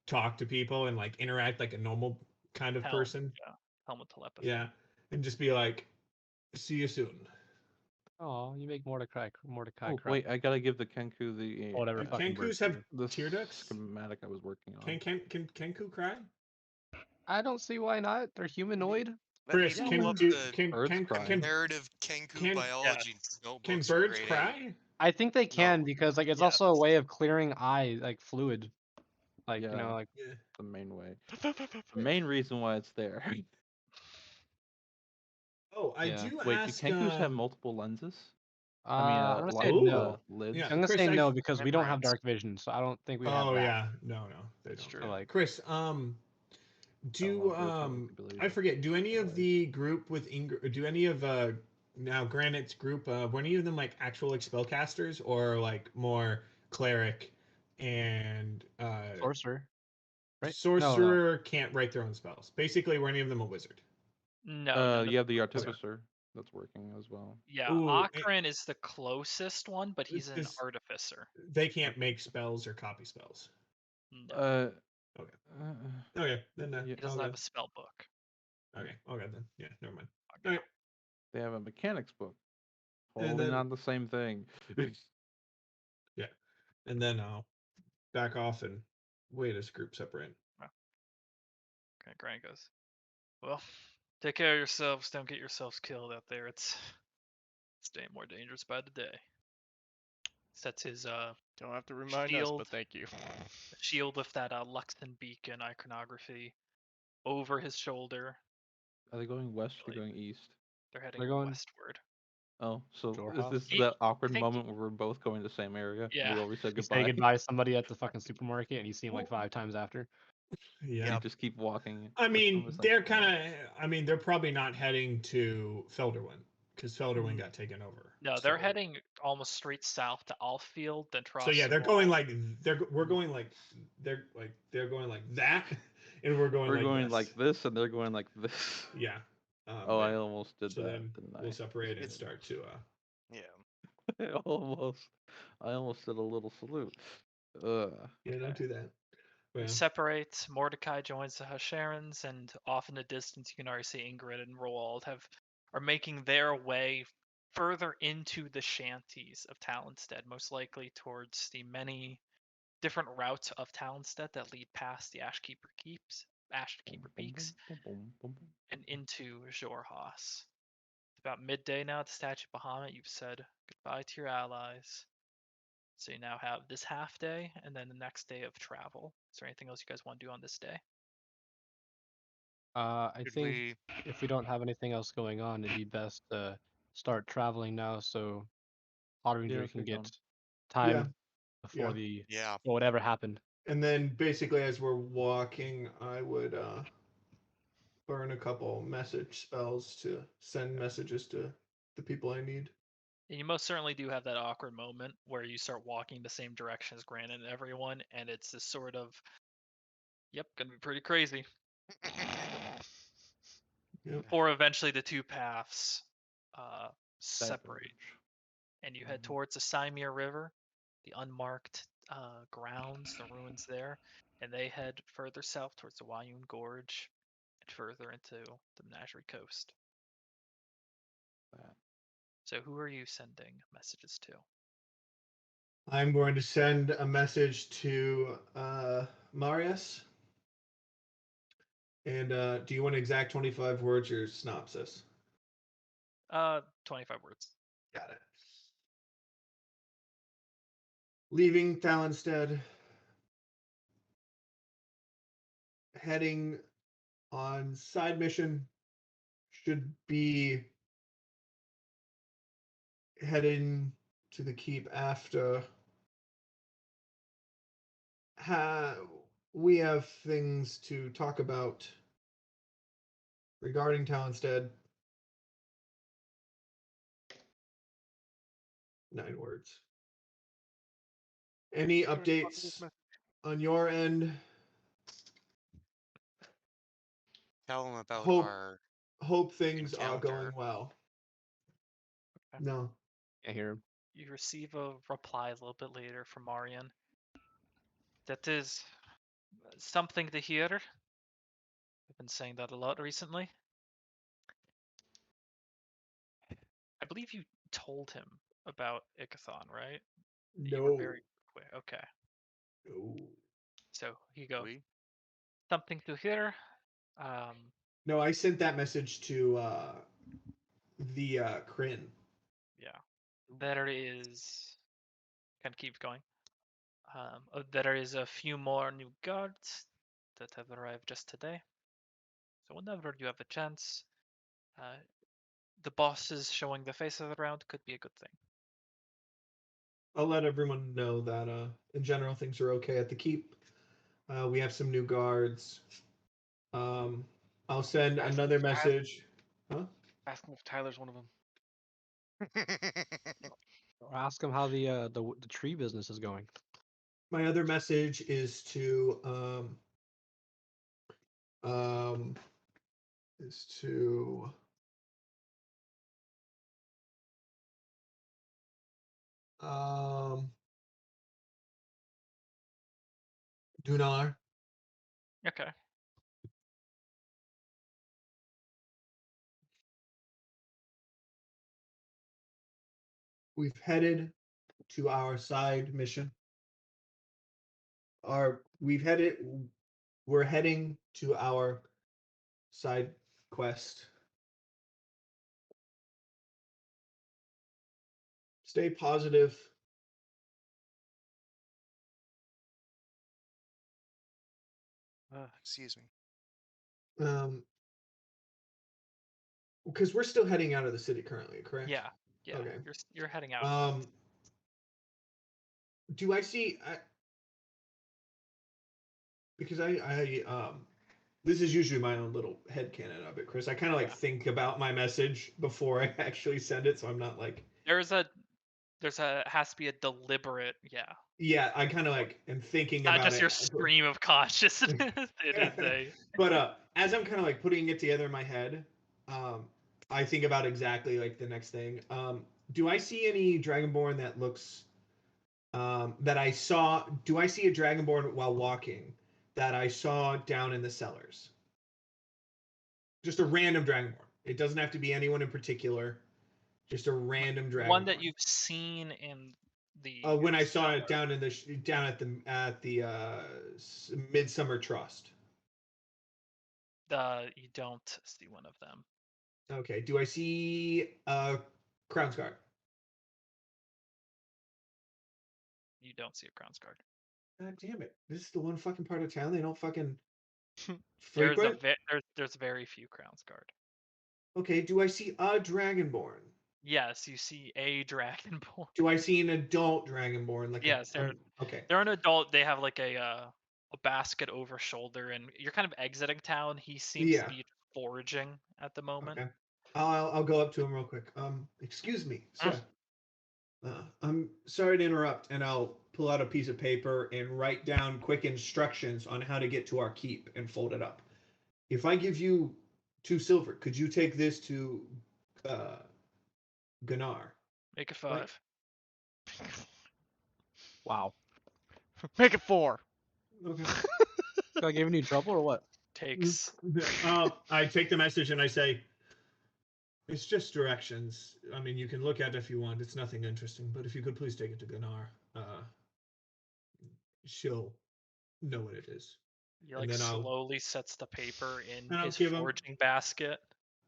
talk to people and like interact like a normal kind of Helm, person. yeah. Helmet telepathy. Yeah, and just be like, "See you soon." Oh, you make Mordecai Oh cry. wait, I gotta give the Kenku the Whatever Do fucking Kenkus works have for you. the tear ducts? schematic I was working on. Can Kenku cry? I don't see why not. They're humanoid. Let me Chris, pull can up do the Birds cry. narrative Kenku can- biology Yes. can notebooks birds created. cry? I think they can No. because like it's Yes. also a way of clearing eye like fluid. Like you Yeah. know like Yeah. The main way. The main reason why it's there. Oh, I Yeah. do Wait, do ask. Kenkus have multiple lenses? I'm gonna say Ooh. no. lids. Yeah, I'm gonna Chris, say I no f- because we And don't have rats. dark vision, so I don't think we have Oh that. yeah, no, they That's don't. true. So, like Chris, do no telepathic I abilities. forget? Do any of Right. the group with do any of now Granite's group were any of them like actual like spellcasters or like more cleric and sorcerer, right? sorcerer can't write their own spells? Basically, were any of them a wizard? No, none of You have the them are artificer that's working as well. Yeah, Ooh, Akron is the closest one, but he's an is- artificer. They can't Okay. make spells or copy spells. No, Okay. Uh, Okay, then Yeah. he all doesn't have good. a spell book. Okay, okay then. Yeah, never mind. Okay. All right, they have a mechanics book And holding then- on the same thing. yeah, and then I'll back off and wait as group separate. Okay, Grant goes. Well, take care of yourselves. Don't get yourselves killed out there. It's getting more dangerous by the day. Sets his Don't have to remind us, shield, but thank you. shield with that Luxon beacon iconography over his shoulder. Are they going west or Really? going east? They're heading They're going- westward. Oh, so is Jorhaus? this He- that awkward think- moment where we're both going to the same area? Yeah. We already said You say goodbye. goodbye to somebody at the fucking supermarket and you see him like 5 times after. Yeah. You just keep walking. I mean, It's like, they're kind of. I mean, they're probably not heading to Felderwin because Felderwin Mm. got taken over. No, they're so- heading almost straight south to Alfield, then So yeah, they're Trostwall. going like we're going like they're going like that, and we're going we're like going this. like this, and they're going like this. Yeah. Oh, I yeah. almost did So that, then didn't I? we'll separate and Just start to. Yeah. kidding. I almost did a little salute. Yeah, don't Okay. do that. We Well, separate. Mordecai joins the Husharans, and off in the distance, you can already see Ingrid and Roald are making their way further into the shanties of Talonstead, most likely towards the many different routes of Talonstead that lead past the Ashkeeper Peaks, and into Jorhaus. It's about midday now at the Statue of Bahamut. You've said goodbye to your allies. So you now have this half day and then the next day of travel. Is there anything else you guys want to do on this day? I Should think we? if we don't have anything else going on, it'd be best to start traveling now so Harbinger let's can get get going. time before Yeah. the Yeah. whatever happened. and then basically as we're walking, I would burn a couple message spells to send messages to the people I need. And you most certainly do have that awkward moment where you start walking the same direction as Grant and everyone, and it's this sort of, yep, gonna be pretty crazy. Yep. Or eventually the two paths separate, and you head Mhm. towards the Cymere River, the unmarked grounds, the ruins there, and they head further south towards the Wayun Gorge and further into the Menagerie Coast. That. So who are you sending messages to? I'm going to send a message to Marius. And do you want an exact 25 words or synopsis? 25 words. Got it. Leaving Talonstead, heading on side mission, should be heading to the keep after. We have things to talk about regarding Talonstead. 9 words. Any updates on your end? Tell them about Hope our hope things are encounter. going well. No. I hear him. You receive a reply a little bit later from Marian. That is something to hear. I've been saying that a lot recently. I believe you told him about Ikathon, right? You were No. very quick. Okay. No. So here you go. We? Something to hear. No, I sent that message to the Kryn. Yeah. There is. Kind of keep going. There is a few more new guards that have arrived just today. So whenever you have a chance, the bosses showing the face of the round could be a good thing. I'll let everyone know that in general things are okay at the keep. We have some new guards. I'll send another message. Huh? Ask him if Tyler's one of them. Or ask him how the tree business is going. My other message is to is to Dunar. Okay. We've headed to our side mission. We're heading to our side quest. Stay positive. Excuse me. Because we're still heading out of the city currently, correct? Yeah. Yeah. Okay. You're heading out. Do I see? Because I this is usually my own little headcanon of it, Chris. I kind of like think about my message before I actually send it, so I'm not like. Has to be a deliberate, yeah. Yeah, I kind of like am thinking Not about just it. your stream of consciousness. It is a. But as I'm kind of like putting it together in my head, I think about exactly like the next thing. Do I see any Dragonborn that looks that I saw? Do I see a Dragonborn while walking that I saw down in the cellars? Just a random Dragonborn. It doesn't have to be anyone in particular. Just a random Dragonborn. One that you've seen in the. When I saw it down in the at the Midsummer Trust. You don't see one of them. Okay. Do I see Crown's Guard? You don't see a Crown's Guard. God damn it! This is the one fucking part of town they don't fucking There's frequent. There's very few Crown's Guard. Okay. Do I see a Dragonborn? Yes, you see a Dragonborn. Do I see an adult Dragonborn? Like yes, okay. They're an adult. They have like a basket over shoulder, and you're kind of exiting town. He seems to be foraging at the moment. Okay. I'll go up to him real quick. Excuse me, sir. I'm sorry to interrupt, and I'll pull out a piece of paper and write down quick instructions on how to get to our keep and fold it up. If I give you 2 silver, could you take this to Gunnar? Make a 5. Wow. Make it 4. Okay. Do I give any trouble or what? Takes. I take the message and I say, it's just directions. I mean, you can look at it if you want. It's nothing interesting. But if you could please take it to Gunnar, she'll know what it is. He like slowly sets the paper in his foraging basket.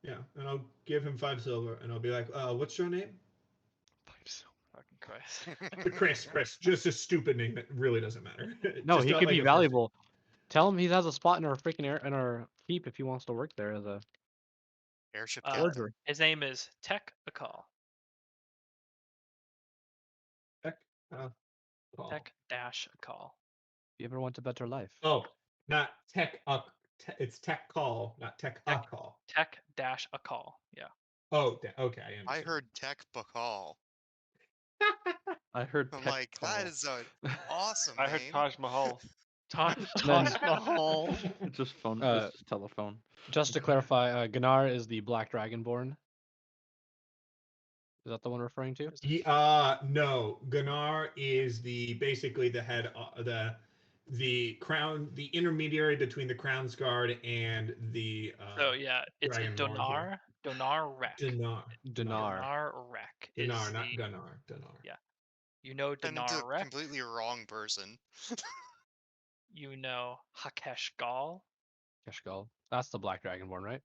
Yeah, and I'll give him 5 silver, and I'll be like, what's your name? 5 silver. Fucking Christ. Chris. Just a stupid name that really doesn't matter. No, Just he not could like be a first valuable. Tell him he has a spot in our freaking in our keep if he wants to work there as a Airship forger. His name is Tech Akal. Tech dash Akal. If you ever want a better life. Oh, not Tech. It's Tech Call, not Tech Akal. Tech dash Akal. Yeah. Oh, okay. I heard Tech Bakal. I heard. I'm like, that is an awesome I name. heard Taj Mahal. Taj Mahal. It's just phone. It's just telephone. Just to clarify, Gunnar is the Black Dragonborn. Is that the one referring to? No. Gunnar is basically the head, the crown, the intermediary between the Crown's Guard and the So yeah, it's a Dragonborn here. Donar Rek. Dinar. Dinar. Donar Rek is Dinar, not the Gunnar. Dinar. yeah. You know Sent it to Donar the Rek. completely wrong person. You know Hakesh Gal. Keshgal. That's the Black Dragonborn, right?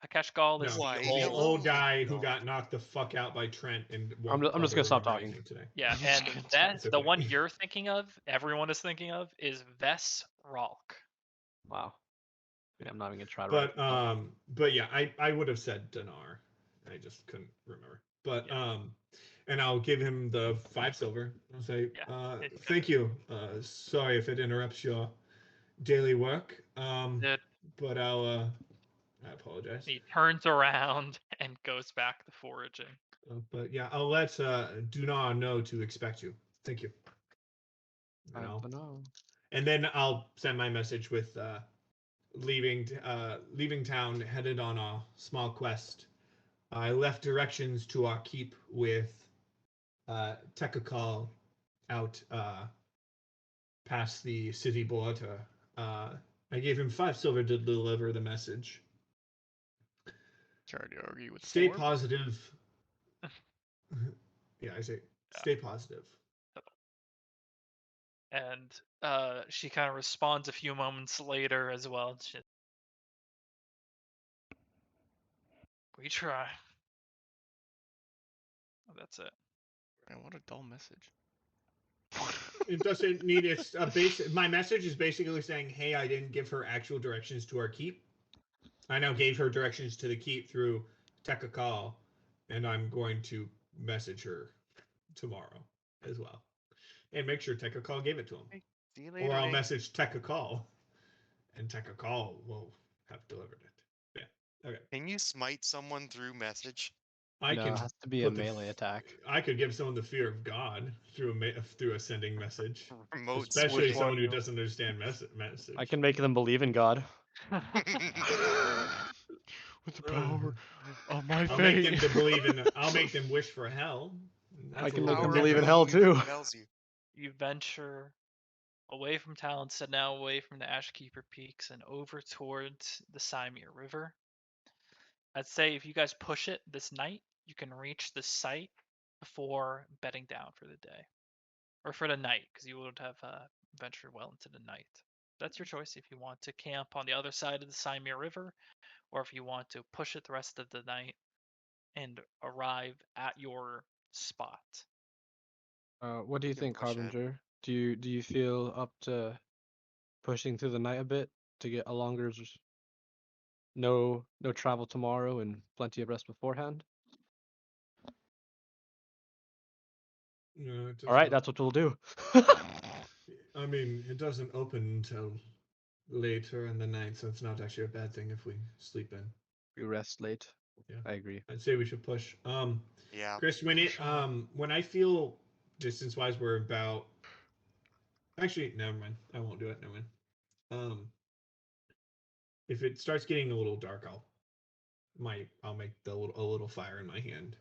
Hakesh Gal is No, Why, the the old. old hello, guy who no. got knocked the fuck out by Trent and I'm won't just probably gonna stop remember talking. anything today. Yeah, I'm just and gonna that It's the okay. one you're thinking of, everyone is thinking of, is Ves Ralk. Wow. Yeah, I'm not even gonna try to write it down. But yeah, I would have said Dinar. I just couldn't remember. But Yeah. and I'll give him the 5 silver. I'll say, Yeah, it- thank you. Sorry if it interrupts your daily work. It- But I apologize. He turns around and goes back to foraging. But yeah, I'll let Dunar know to expect you. Thank you. I don't know. And then I'll send my message with leaving town, headed on a small quest. I left directions to our keep with Tekakal out past the city border. I gave him 5 silver to deliver the message. Trying to argue with Stay form. positive. Yeah, I say stay positive. And she kind of responds a few moments later as well. We try. That's it. Man, what a dull message. It doesn't need it's a basic. My message is basically saying, "Hey, I didn't give her actual directions to our keep. I now gave her directions to the keep through Tekakal, and I'm going to message her tomorrow as well, and make sure Tekakal gave it to him, See you or later, I'll Nate. message Tekakal, and Tekakal will have delivered it. Yeah. Okay. Can you smite someone through message? I No, can it has to be a put the melee attack. I could give someone the fear of God through a sending message, Remote especially switching. someone who doesn't understand message. I can make them believe in God. With the power of my I'll make them fate. to believe in. I'll make them wish for hell. That's I a can little make them bit Power of believe in different. hell believing too. compels you. You venture away from Talonstead, now away from the Ashkeeper Peaks, and over towards the Simir River. I'd say if you guys push it this night, you can reach the site before bedding down for the day. Or for the night, because you would have ventured well into the night. That's your choice if you want to camp on the other side of the Simir River, or if you want to push it the rest of the night and arrive at your spot. What do you can think, push it. Harbinger? Do you feel up to pushing through the night a bit to get a longer no travel tomorrow and plenty of rest beforehand? No, it All right, doesn't. that's what we'll do. I mean, it doesn't open until later in the night, so it's not actually a bad thing if we sleep in. We rest late. Yeah. I agree. I'd say we should push. Yeah. Chris, when I feel distance wise, we're about. Actually, never mind. I won't do it. Never mind. If it starts getting a little dark, I'll make a little fire in my hand,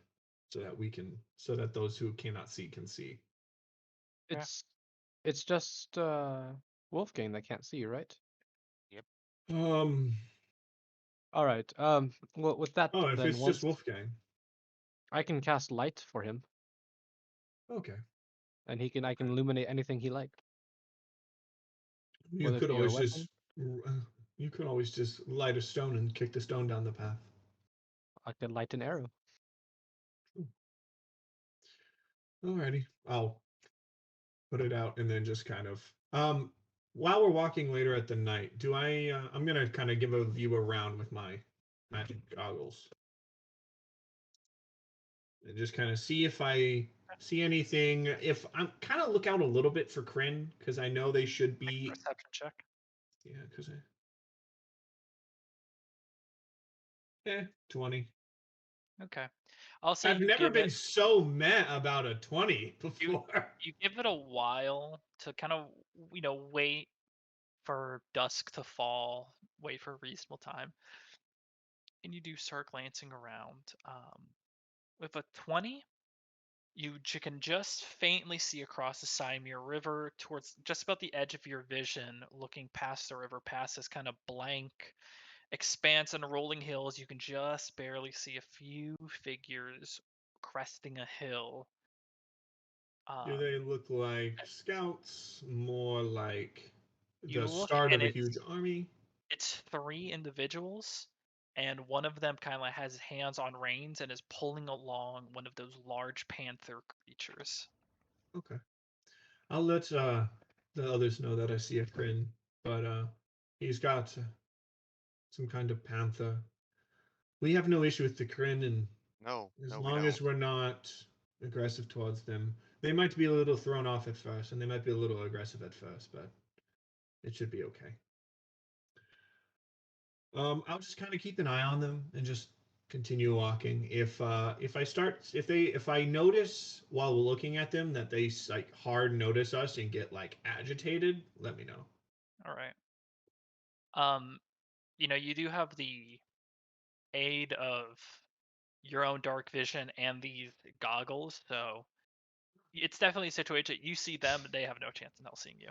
so that those who cannot see can see. Yeah. It's just Wolfgang that can't see, right? Um. All right. Well, with that, Oh, if then it's just once Wolfgang. I can cast light for him, Okay. and I can illuminate anything he liked. You Whether it could be a always weapon, just light a stone and kick the stone down the path. I can light an arrow. Alrighty, I'll put it out and then just kind of while we're walking later at the night, I'm gonna kind of give a view around with my magic goggles and just kind of see if I see anything. If I'm kind of look out a little bit for Kryn because I know they should be. Perception check. Yeah, because 20. Okay. I'll say I've you never give been it so mad about a 20 before. you give it a while to kind of wait for dusk to fall, wait for a reasonable time, and you do start glancing around. With a 20, you can just faintly see across the Symir River towards just about the edge of your vision, looking past the river, past this kind of blank expanse and rolling hills. You can just barely see a few figures cresting a hill. Do they look like scouts? More like You the look, start and of a huge army? it's 3 individuals, and one of them kind of has his hands on reins and is pulling along one of those large panther creatures. Okay. I'll let the others know that I see a Kryn, but he's got some kind of panther. We have no issue with the Kryn, and No, as no, we long don't. as we're not aggressive towards them. They might be a little thrown off at first, and they might be a little aggressive at first, but it should be okay. I'll just kind of keep an eye on them and just continue walking. If I notice while we're looking at them that they like hard notice us and get like agitated, let me know. All right. You do have the aid of your own dark vision and these goggles, so it's definitely a situation. You see them, they have no chance in hell seeing you.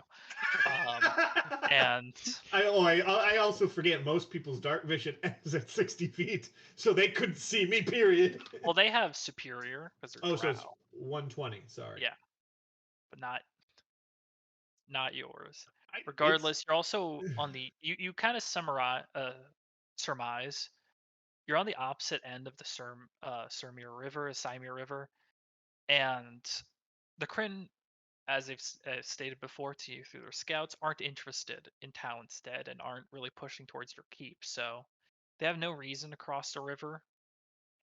And I also forget most people's dark vision is at 60 feet, so they couldn't see me. Period. well, they have superior because they're Oh, so drow. it's 120. Sorry. Yeah, but not yours. It's- Regardless, you're also on the you kind of surmise you're on the opposite end of the Symir River, and the Kryn, as they've stated before to you through their scouts, aren't interested in Talonstead and aren't really pushing towards your keep. So they have no reason to cross the river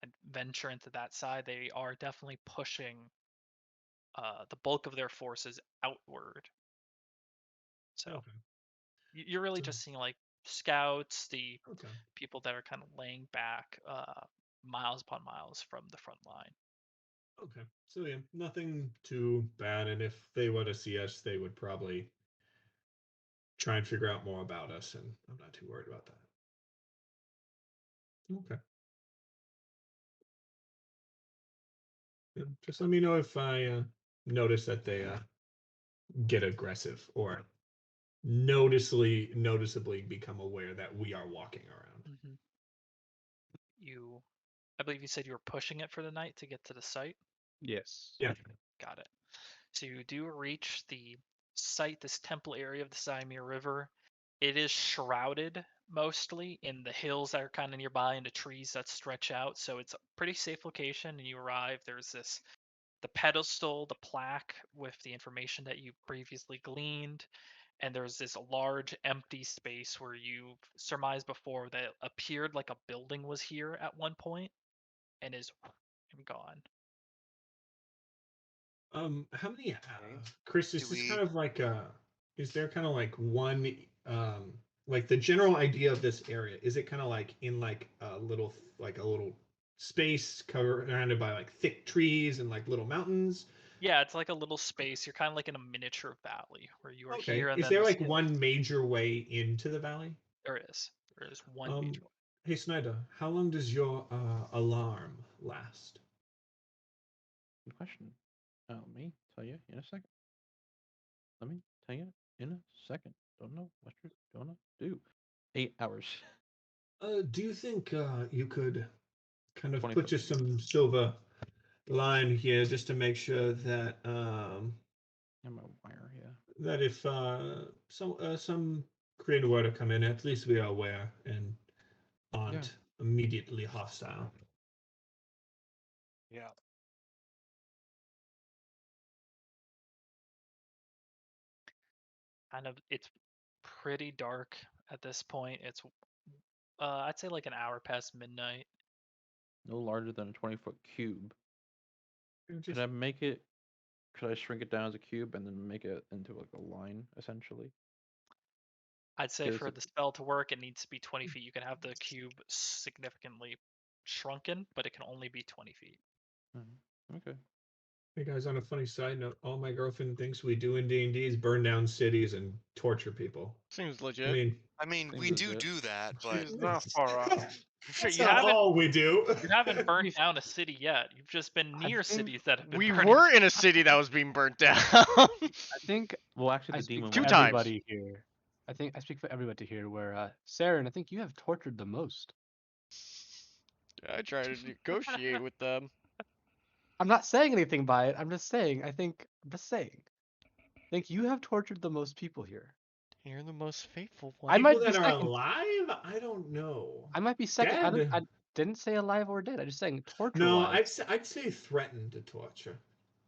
and venture into that side. They are definitely pushing the bulk of their forces outward. So Okay. you're really So- just seeing like scouts, the Okay. people that are kind of laying back miles upon miles from the front line. Okay. So yeah, nothing too bad. And if they were to see us, they would probably try and figure out more about us, and I'm not too worried about that. Okay. Yeah, just let me know if I notice that they get aggressive or noticeably become aware that we are walking around. Mm-hmm. I believe you said you were pushing it for the night to get to the site. Yes. Yeah. Got it. So you do reach the site, this temple area of the Symir River. It is shrouded mostly in the hills that are kind of nearby and the trees that stretch out. So it's a pretty safe location. And you arrive, there's the pedestal, the plaque with the information that you previously gleaned. And there's this large empty space where you've surmised before that appeared like a building was here at one point and is gone. How many? Okay. Chris, is Do this we- kind of like is there kind of like one like the general idea of this area? Is it kind of like in like a little space surrounded by like thick trees and like little mountains? Yeah, it's like a little space. You're kind of like in a miniature valley where you are Okay. here, and Is then there this like one major way into the valley? There is one major way. Hey Snyder, how long does your alarm last? Good question. Let me tell you in a second. Let me tell you in a second. Don't know what you're gonna do. 8 hours. Do you think you could kind of 20 put foot. just some silver line here just to make sure that And my wire, yeah. that if some Korean were to come in, at least we are aware and aren't immediately hostile. Yeah. Kind of, it's pretty dark at this point. It's I'd say like an hour past midnight. No larger than a 20-foot cube. Just- Could I make it? Could I shrink it down as a cube and then make it into like a line, essentially? I'd say Because for it- the spell to work, it needs to be 20 feet. You can have the cube significantly shrunken, but it can only be 20 feet. Okay. Hey guys, on a funny side note, all my girlfriend thinks we do in D&D is burn down cities and torture people. Seems I legit. mean, I mean, we Seems do legit. that, but She's not far off. That's you not haven't all we do. you haven't burnt down a city yet. You've just been I near think cities that have been We burning were down. in a city that was being burnt down. I think Well, actually, I the speak demon for Two one. times. everybody here. I think I speak for everybody here. Where Saren, I think you have tortured the most. I try to negotiate with them. I'm not saying anything by it. I'm just saying. I'm just saying. I think you have tortured the most people here. You're the most faithful I one. might People be that are second. alive? I don't know. I might be second. Dead? I didn't say alive or dead. I'm just saying torture No, wise. I'd say threatened to torture.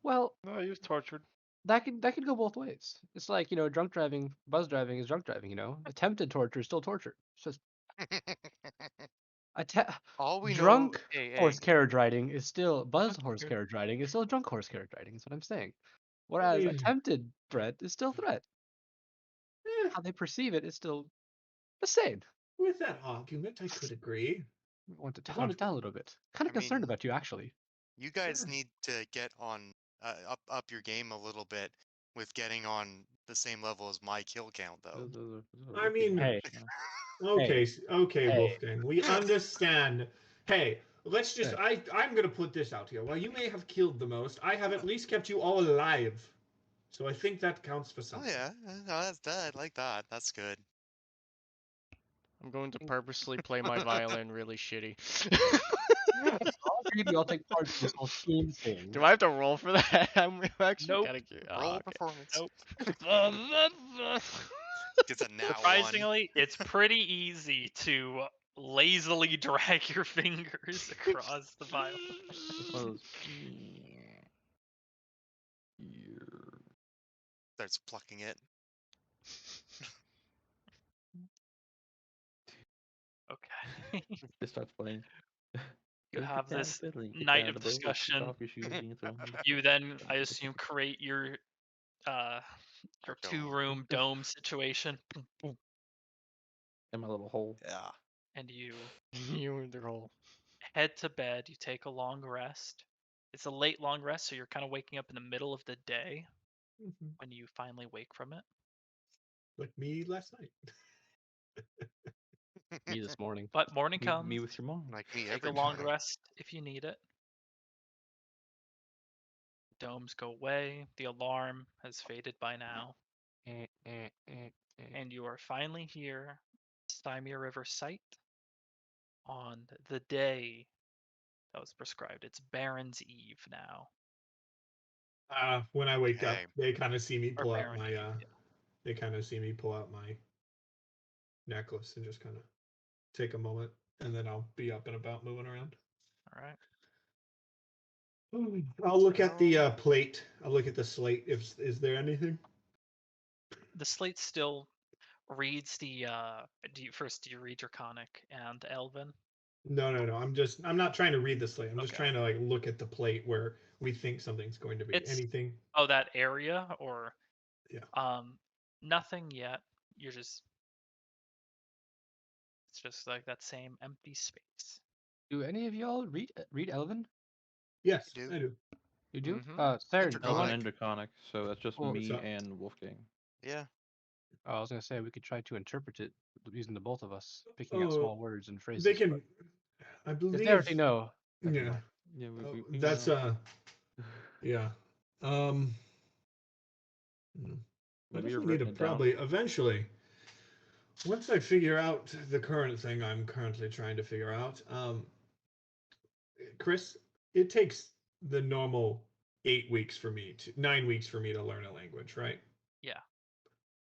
Well, No, he was tortured. that could go both ways. It's like, drunk driving, buzz driving is drunk driving. Attempted torture is still torture. It's just All we know. drunk Hey, horse hey. carriage riding is still buzz Drunk horse carriage. carriage riding is still drunk horse carriage riding. Is what I'm saying. Whereas mean- attempted threat is still threat. Eh, How they perceive it is still the same. with that argument, I could agree. I want to tone it down a little bit. Kind of I concerned mean- about you actually. You guys Yeah. need to get on up your game a little bit with getting on the same level as my kill count, though. I mean- Hey, Okay, okay, Hey. Wolfgang, we understand. Hey, let's just. Hey. I'm gonna put this out here. While you may have killed the most, I have at least kept you all alive. So I think that counts for Oh something. yeah, no, that's that. I like that. That's good. I'm going to purposely play my violin really shitty. all three of you all take part in this whole scheme thing. Do I have to roll for that? I'm actually Nope. kind of curious. Roll performance. Nope. It's a nat one. Surprisingly, it's pretty easy to lazily drag your fingers across the violin. Starts plucking it. Okay. It starts playing. You Get have down, this fiddly, get night down of to bow, kick discussion. off your shoes, dance on me. You then, I assume, create your Our dome. 2-room dome situation, In my little hole. Yeah. and you You were the roll. head to bed. You take a long rest. It's a late long rest, so you're kind of waking up in the middle of the day Mhm. when you finally wake from it. Like me last night. Me this morning. But morning comes. Me with your mom. Like me Take every a long morning. rest if you need it. Domes go away. The alarm has faded by now. And you are finally here, Stymir River site, on the day that was prescribed. It's Baron's Eve now. When I wake up, Okay. they kind of see me Or pull out Baron my. Eve, yeah. They kind of see me pull out my necklace and just kind of take a moment, and then I'll be up and about moving around. All right. I'll look at the Well- plate. I'll look at the slate. Is there anything? The slate still reads the. Do you read Draconic and Elven? No. I'm not trying to read the slate. I'm just Okay. trying to like look at the plate where we think something's going to be. It's- Anything? Oh, that area or. Yeah. Nothing yet. You're just. It's just like that same empty space. Do any of y'all read Elven? Yes, do. I do. You do? Mhm. Saren, Draconic. you want- Elven and Draconic, so that's just Well, me so- and Wolfgang. Yeah. Oh, I was gonna say we could try to interpret it using the both of us, picking out Oh, small words and phrases. They but can. I believe. If they already know, never Yeah. mind. Yeah, That's Yeah. I Maybe definitely you're need to writing it down. probably eventually. Once I figure out the current thing I'm currently trying to figure out, Chris, it takes the normal 9 weeks for me to learn a language, right? Yeah.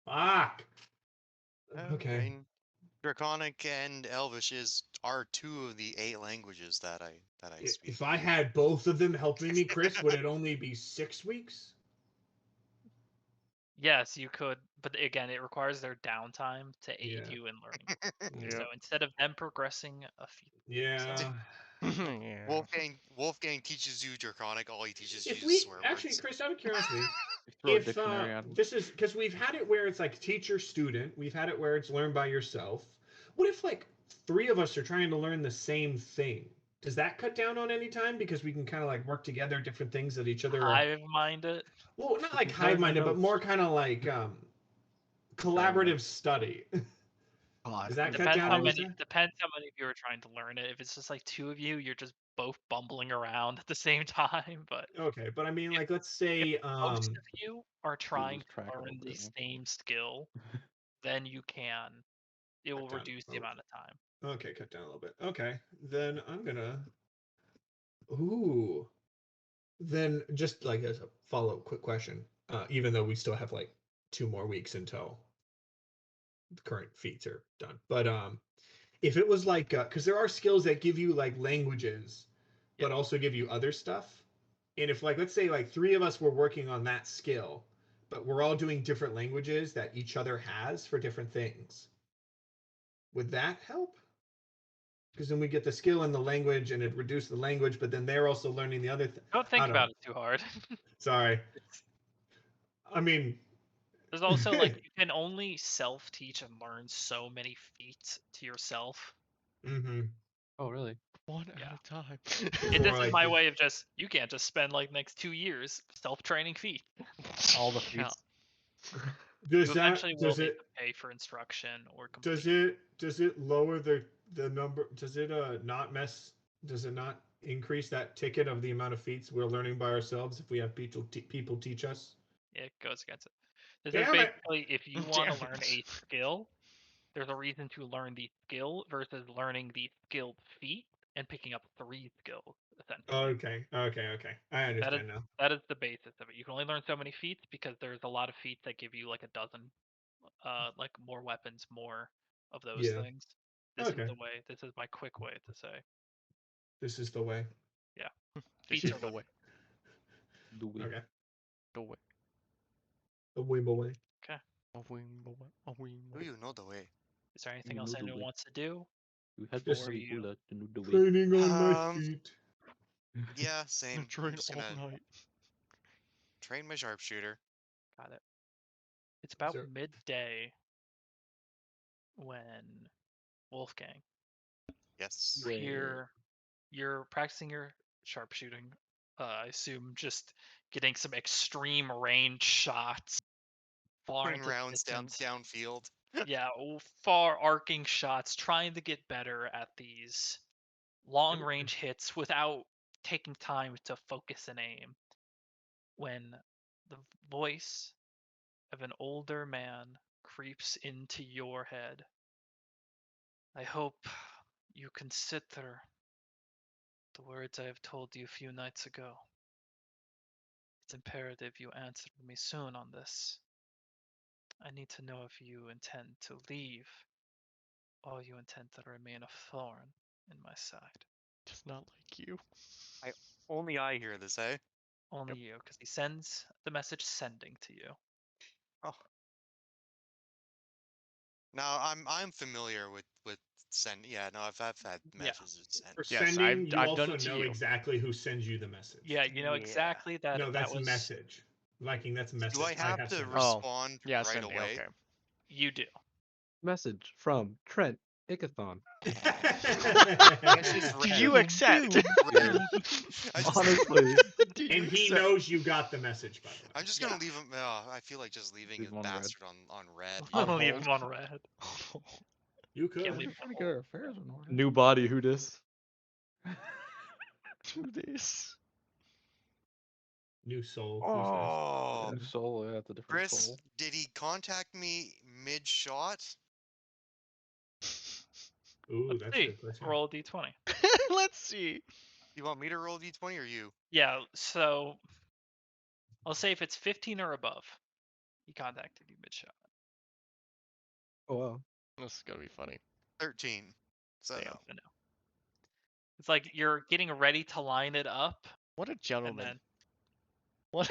Fuck. I Okay. mean, Draconic and Elvish are 2 of the 8 languages that I speak. If I had both of them helping me, Chris, would it only be 6 weeks? Yes, you could, but again, it requires their downtime to aid Yeah. you in learning. Yep. So instead of them progressing a few, Yeah. Yeah. Wolfgang teaches you Draconic. All he teaches you If is we swear actually, words. Chris, out of curiosity, Throw a if dictionary at him. this is because we've had it where it's like teacher student, we've had it where it's learn by yourself. What if like 3 of us are trying to learn the same thing? Does that cut down on any time because we can kind of like work together different things that each other are? hive mind it. Well, not like compare hive minded, but notes. more kind of like collaborative study. Is that cut Depends down? how what you many said? depends how many of you are trying to learn it. If it's just like 2 of you, you're just both bumbling around at the same time. But Okay, but I mean, if like, let's if say, most of you are trying lose to track a learn little the bit, huh? same skill, then you can. It will Cut down. reduce the amount of time. Okay, cut down a little bit. Okay, then I'm gonna. Ooh. Then just like as a follow-up quick question, even though we still have like 2 more weeks until the current feats are done, but if it was like, because there are skills that give you like languages, but also give you other stuff, and if like let's say like 3 of us were working on that skill, but we're all doing different languages that each other has for different things, would that help? Because then we get the skill and the language, and it reduce the language, but then they're also learning the other thing. Don't think about it too hard. Sorry. I mean, There's also like you can only self-teach and learn so many feats to yourself. mm-hmm. Oh, really? One Yeah. at a time. This Or is like my way of just you can't just spend like next 2 years self-training feet. All the Yeah. feats. does You that eventually will does need it to pay for instruction or does complete. it lower the number? Does it not mess? Does it not increase that ticket of the amount of feats we're learning by ourselves if we have people teach us? It goes against it. This is Damn it! basically if you want to Damn learn it. a skill, there's a reason to learn the skill versus learning the skilled feat and picking up 3 skills essentially. Okay. I That is understand now. that is the basis of it. You can only learn so many feats because there's a lot of feats that give you like a dozen, like more weapons, more of those Yeah. things. This is Okay. the way. This is my quick way to say. This is the way. Yeah. This Feats is are the weapons. way. Do we? Okay. The way. The Weeble way. Okay. A wing, a wing. Do you know the way? Is there anything You else know the anyone way. wants to do? You have Just to Or you? to know the way. Training on my Um, feet. Yeah, I'm same. I'm train just all gonna night. train my sharpshooter. Got it. It's about Sir. midday when Wolfgang, Yes. you hear you're practicing your sharpshooting. I assume just getting some extreme range shots far Putting into the rounds distance. downfield. Yeah, far arcing shots, trying to get better at these long range hits without taking time to focus and aim. When the voice of an older man creeps into your head, I hope you consider the words I have told you a few nights ago. It's imperative you answer me soon on this. I need to know if you intend to leave or you intend to remain a thorn in my side. Just not like you. Only I hear this, eh? Only you, because he sends the message sending to you. Oh. Now I'm familiar with send. Yeah, no, I've had Yeah. messages sent. For Yes, sending, you I've done also it to know you. exactly who sends you the message. Yeah, you know Yeah. exactly that. No, that that's was message. Viking, that's message. Do I have to sent. respond Yeah, right sending, away? okay. you do. Message from Trent Ickathon. I just Do read. you accept? I just, Honestly, Do you And he accept? knows you got the message, by the way. I'm just gonna leave him. I feel like just leaving Leave a him on red. bastard on red. I'm On gonna leave hold. him on red. You Can't could. leave We're him trying on to get our hold. affairs in order. new body, who dis? Do this. New soul. Oh, New soul, yeah, it's a different Chris, soul. did he contact me mid-shot? Ooh, Let's that's a see. good question. Roll a d20. Let's see. You want me to roll d20 or you? Yeah, so I'll say if it's 15 or above, he contacted you mid-shot. Oh wow. This is gonna be funny. 13. So Damn. no. So no. It's like you're getting ready to line it up, What a and gentleman. then What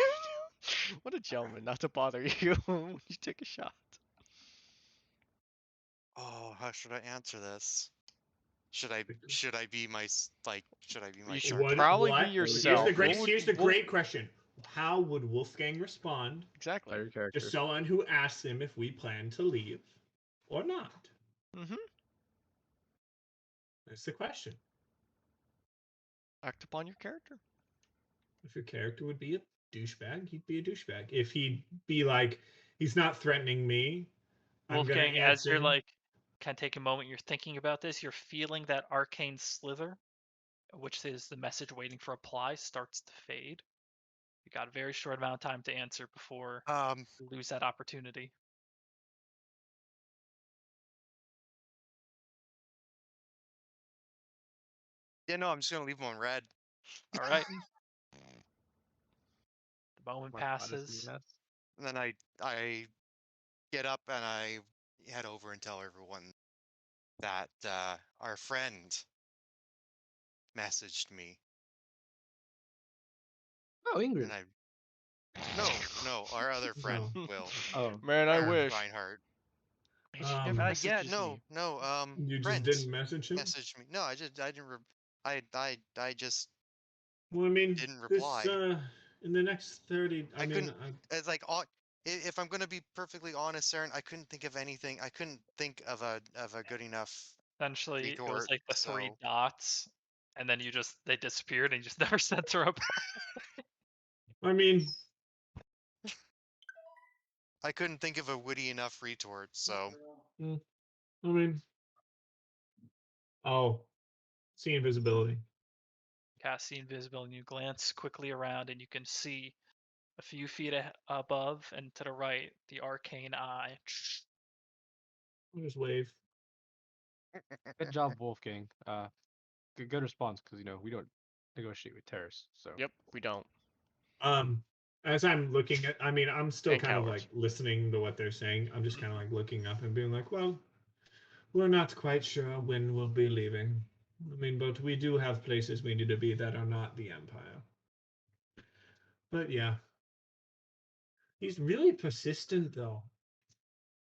what a gentleman not to bother you when you take a shot. Oh, how should I answer this? Should I be my should I be my You should sharp? probably be What? yourself. Here's the great question. How would Wolfgang respond Exactly. Player to character. someone who asks him if we plan to leave or not? Mm-hmm. That's the question. Act upon your character. If your character would be a douchebag, he'd be a douchebag. If he'd be like, he's not threatening me, I'm gonna Wolfgang, as answer you're him. like kind of take a moment. You're thinking about this. You're feeling that arcane slither, which is the message waiting for reply, starts to fade. You got a very short amount of time to answer before you lose that opportunity. Yeah, no, I'm just gonna leave them on red. All right. The moment My honesty, passes. yes. And then I get up and I head over and tell everyone that our friend messaged me. Oh, Ingrid. And I no, our other friend No. Will. Oh, Man, I Or wish. Reinhardt. Man, she never Um, Yeah, messages no, me. no. You just Brent didn't message him? messaged me. No, I didn't. I just Well, I mean, didn't this reply. in the next 30. I couldn't. It's like if I'm gonna be perfectly honest, Saren, I couldn't think of anything. I couldn't think of a good enough Essentially, it was retort. like the 3 So dots, and then they disappeared, and you just never sent a reply. I mean, I couldn't think of a witty enough retort. So I mean, oh, see invisibility. Cast the invisible, and you glance quickly around, and you can see a few feet above and to the right the arcane eye. I'll just wave. good job, Wolfgang. Good response, because we don't negotiate with terrorists. So Yep, we don't. As I'm looking at, I mean, I'm still And kind of cowards. like listening to what they're saying. I'm just kind of like looking up and being like, well, we're not quite sure when we'll be leaving. I mean, but we do have places we need to be that are not the Empire. But yeah. He's really persistent, though.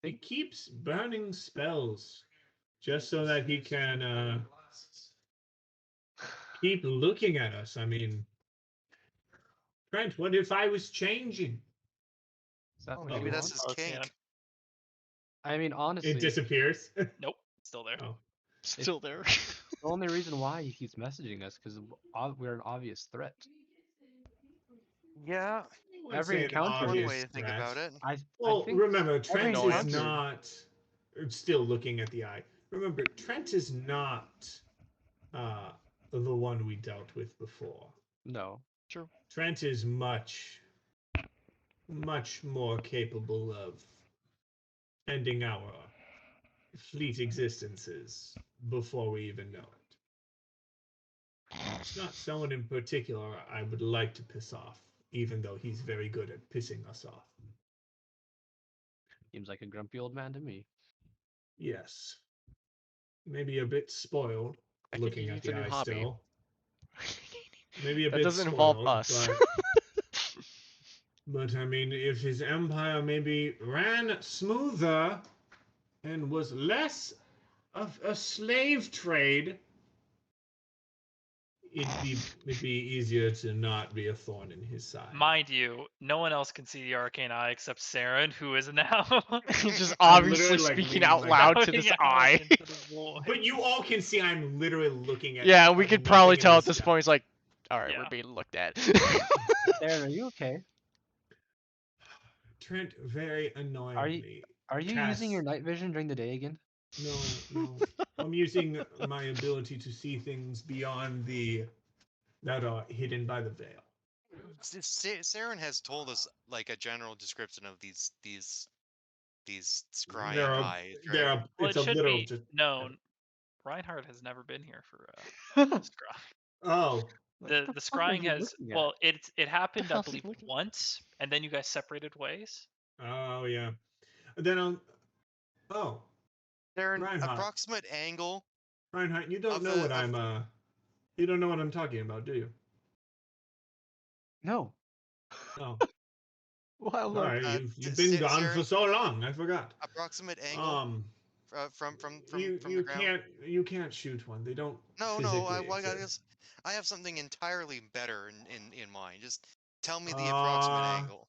He keeps burning spells just so that he can keep looking at us. I mean, Trent, what if I was changing? is that oh, what maybe you that's want? his Arcane. kink. I mean, It honestly, disappears. Nope, still there. Oh, Still there. the only reason why he keeps messaging us because we're an obvious threat. Yeah, I wouldn't Every say an encounter, one way obvious to think threat. about it. I Well, think remember, every Trent No is answer. not still looking at the eye. Remember, Trent is not uh, the one we dealt with before. no. True. Trent is much, much more capable of ending our fleet existences before we even know it. It's not someone in particular I would like to piss off, even though he's very good at pissing us off. Seems like a grumpy old man to me. Yes. Maybe a bit spoiled, I think he looking at needs a the new eye hobby. still. Maybe a That bit doesn't involve spoiled, us. but I mean, if his empire maybe ran smoother and was less of a slave trade, it'd be easier to not be a thorn in his side. Mind you, no one else can see the arcane eye except Saren, who is now He's just I'm obviously literally, like, speaking leaning, out like- loud to shouting this out eye. into the void. But you all can see I'm literally looking at. Yeah, we could probably nothing in tell the at this sky. point he's like, alright, Yeah. we're being looked at. Darren, are you okay? Trent very annoyingly. Are you using your night vision during the day again? No. I'm using my ability to see things beyond that are hidden by the veil. Saren has told us like a general description of these scrying There are, eyes, there right? are, Well, it's it a should literal be just. known. Reinhardt has never been here for scry. Oh, The the fuck are scrying you has looking at? well, it happened I hell's he believe looking? once, and then you guys separated ways. oh yeah. Then I'll. Oh, They're an Reinhardt. approximate angle. Reinhardt, you don't Of know the- what of- I'm. You don't know what I'm talking about, do you? No. Oh, Well, look. sorry. Uh, You've been gone Saren, for so long. I forgot. approximate angle from You the ground. can't shoot one. They don't No, physically I exist. guess I have something entirely better in mind. Just tell me the approximate angle.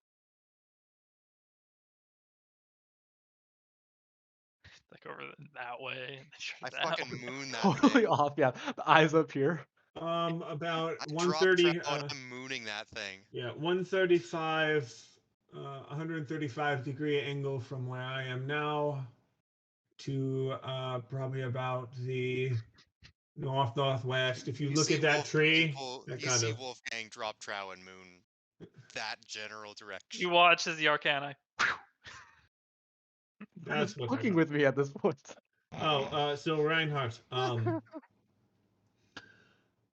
Like over that way. And I that fucking way. moon that Totally thing. off, yeah. The eyes up here. About I 130. drop trout, I'm mooning that thing. Yeah, 135, 135 degree angle from where I am now to probably about the northwest. If you look see at that tree, People, that you kind see of Wolfgang drop Trow and Moon that general direction. You watch as the Arcana. that's what I Fucking thought. with me at this point. Oh, so Reinhardt,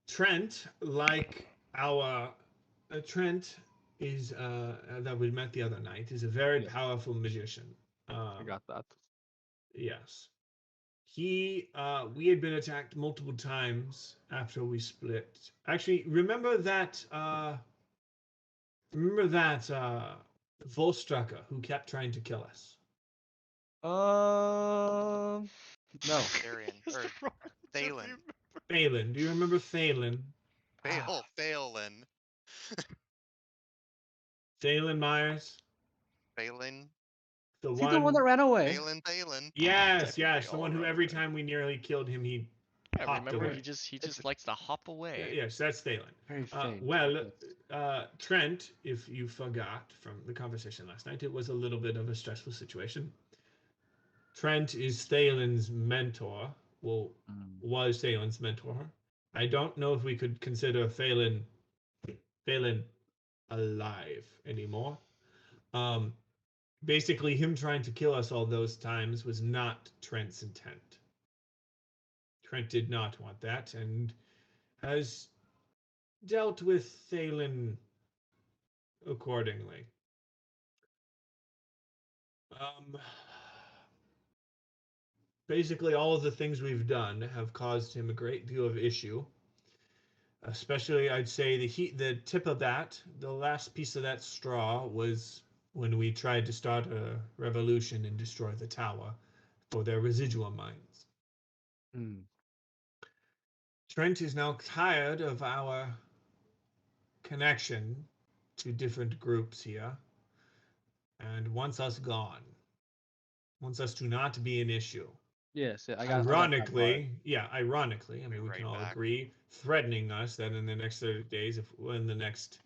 Trent, like our Trent is that we met the other night, is a very Yes. powerful magician. I got that. Yes. We had been attacked multiple times after we split. Actually, remember that Volstrucker who kept trying to kill us. No. Darian, Just or wrong to Thalen. remember. Phelan, do you remember Phelan? Phelan. Phelan Myers, Phelan. the Is he the one that one. ran away? Thalen. Yes, They yes, the all one who run every away. time we nearly killed him, he Yeah, hopped remember away. he just It's- likes to hop away. Yes, that's Thalen. Very faint. Well, yes. Trent, if you forgot from the conversation last night, it was a little bit of a stressful situation. Trent is Thalen's mentor. Well, was Thalen's mentor. I don't know if we could consider Thalen alive anymore. Basically, him trying to kill us all those times was not Trent's intent. Trent did not want that, and has dealt with Thalen accordingly. Basically, all of the things we've done have caused him a great deal of issue. Especially, I'd say the tip of that, the last piece of that straw was when we tried to start a revolution and destroy the tower for their residual mines. Trent is now tired of our connection to different groups here and wants us gone. Wants us to not be an issue. Yes, I got that part. Ironically, I mean, Be we right can all back. agree, threatening us that in the next 30 days, in the next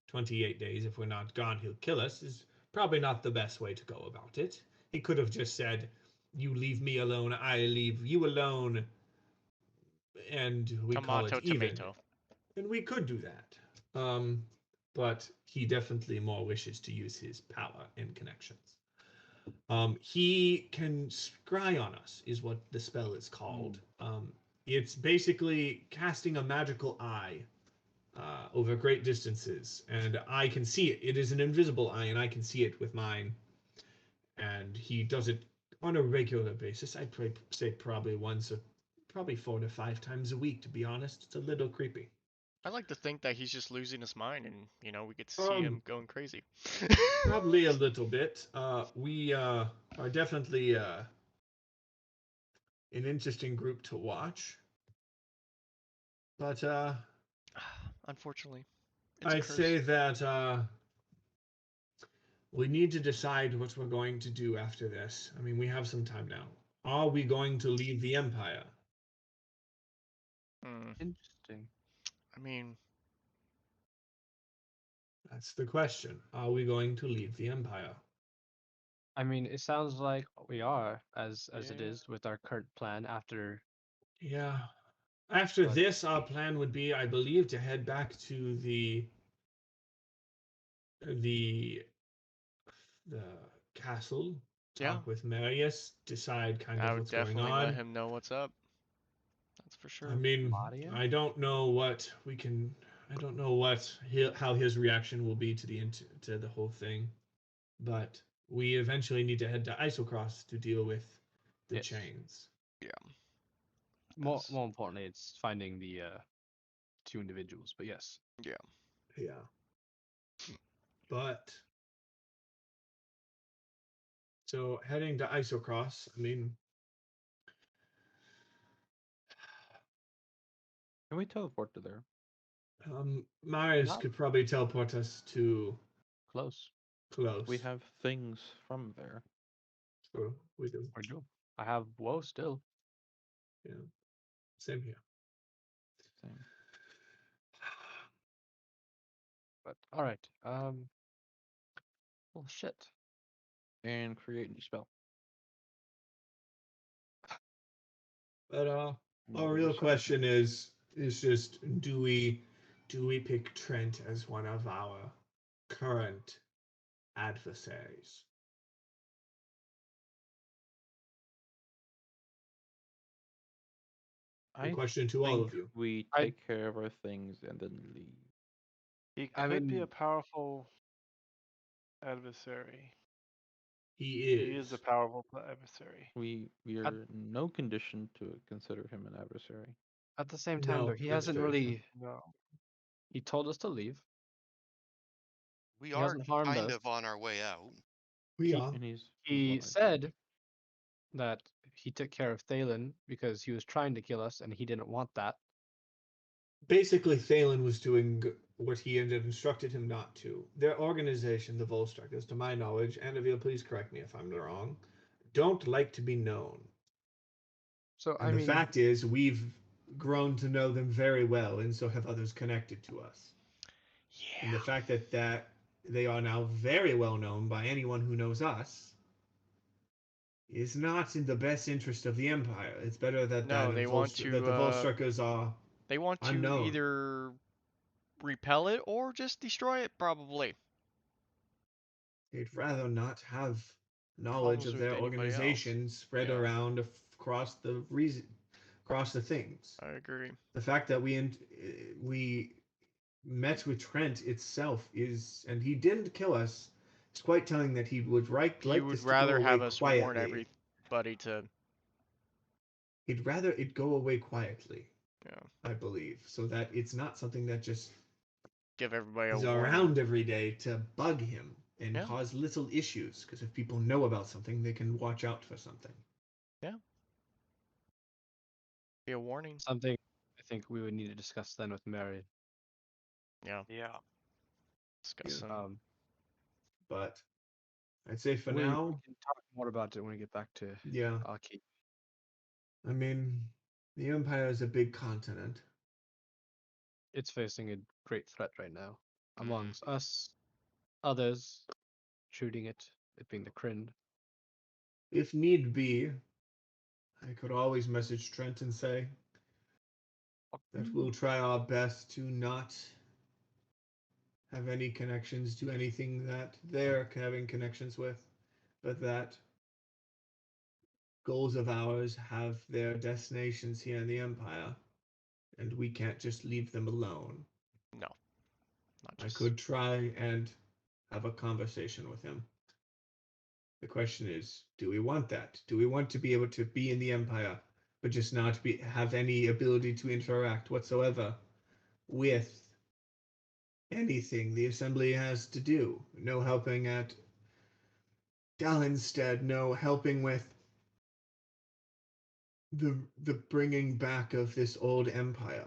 28 days, if we're not gone, he'll kill us, is probably not the best way to go about it. He could have just said, "You leave me alone, I leave you alone," and we call Tomato, it even. tomato. And we could do that. But he definitely more wishes to use his power and connections. He can scry on us, is what the spell is called. It's basically casting a magical eye over great distances, and I can see it. It is an invisible eye, and I can see it with mine. And he does it on a regular basis. I'd say probably probably 4 to 5 times a week. To be honest, it's a little creepy. I like to think that he's just losing his mind, and we get to see him going crazy. Probably a little bit. We are definitely an interesting group to watch. But Unfortunately, it's a I'd curse. say that we need to decide what we're going to do after this. I mean, we have some time now. Are we going to leave the Empire? Interesting. I mean, That's the question. Are we going to leave the Empire? I mean, it sounds like we are, as it Yeah. is with our current plan after. Yeah. After But- this, our plan would be, I believe, to head back to the castle, Yeah. talk with Marius, decide kind I of would what's going definitely let on. him know what's up. That's for sure. I mean, Marius? I don't know what we can. I don't know how his reaction will be to the whole thing, but we eventually need to head to Isocross to deal with the Yes. chains. Yeah. More Yes. importantly, it's finding the 2 individuals. But yes. Yeah. Yeah. But so heading to Isocross, I mean, Can we teleport to there? Marius Not- could probably teleport us to Close. close. We have things from there. So we do. Or do. I have woe still. Yeah. Same here. Same. But all right. Well, shit. And create new spell. But What our would real you say? question is just do we pick Trent as one of our current adversaries? A I question to all think of you. we I- take care of our things and then leave. He I could be a mean- powerful adversary. He He is a powerful adversary. We are in no condition to consider him an adversary. At the same time, No, though, he that's hasn't very true. really. No. He told us to leave. We He are hasn't harmed kind us. of on our way out. We are. And he's He large. said that he took care of Thalen because he was trying to kill us and he didn't want that. Basically, Thalen was doing what he had instructed him not to. Their organization, the Volstruckers, to my knowledge, and Avil, please correct me if I'm wrong, don't like to be known. So And the fact is, we've grown to know them very well, and so have others connected to us. And the fact that they are now very well known by anyone who knows us is not in the best interest of the Empire. It's better that No, that they want that the to. Volstruckers are They want to unknown. either repel it or just destroy it, probably. They'd rather not have knowledge Problems of with their anybody else. organization spread Yeah. around across the things. I agree. The fact that we met with Trent itself is, and he didn't kill us. It's quite telling that he would like He would this to go rather away have us warn quietly. everybody to. He'd rather it go away quietly. Yeah. I believe, so that it's not something that just Give everybody a is warning. around every day to bug him and Yeah. cause little issues. Because if people know about something, they can watch out for something. Be a warning. something I think we would need to discuss then with Marion. Yeah. Yeah. Discuss Yeah. some. But I'd say for we now, can talk more about it when we get back to yeah. Aki. I mean, the Empire is a big continent. It's facing a great threat right now. Mm. Amongst us, others shooting it being the Krind. If need be, I could always message Trent and say that we'll try our best to not have any connections to anything that they're having connections with, but that goals of ours have their destinations here in the Empire, and we can't just leave them alone. No. Not I just. could try and have a conversation with him. The question is, do we want that? Do we want to be able to be in the Empire, but just not have any ability to interact whatsoever with anything the Assembly has to do? No helping at Dalinstead, no helping with the bringing back of this old empire.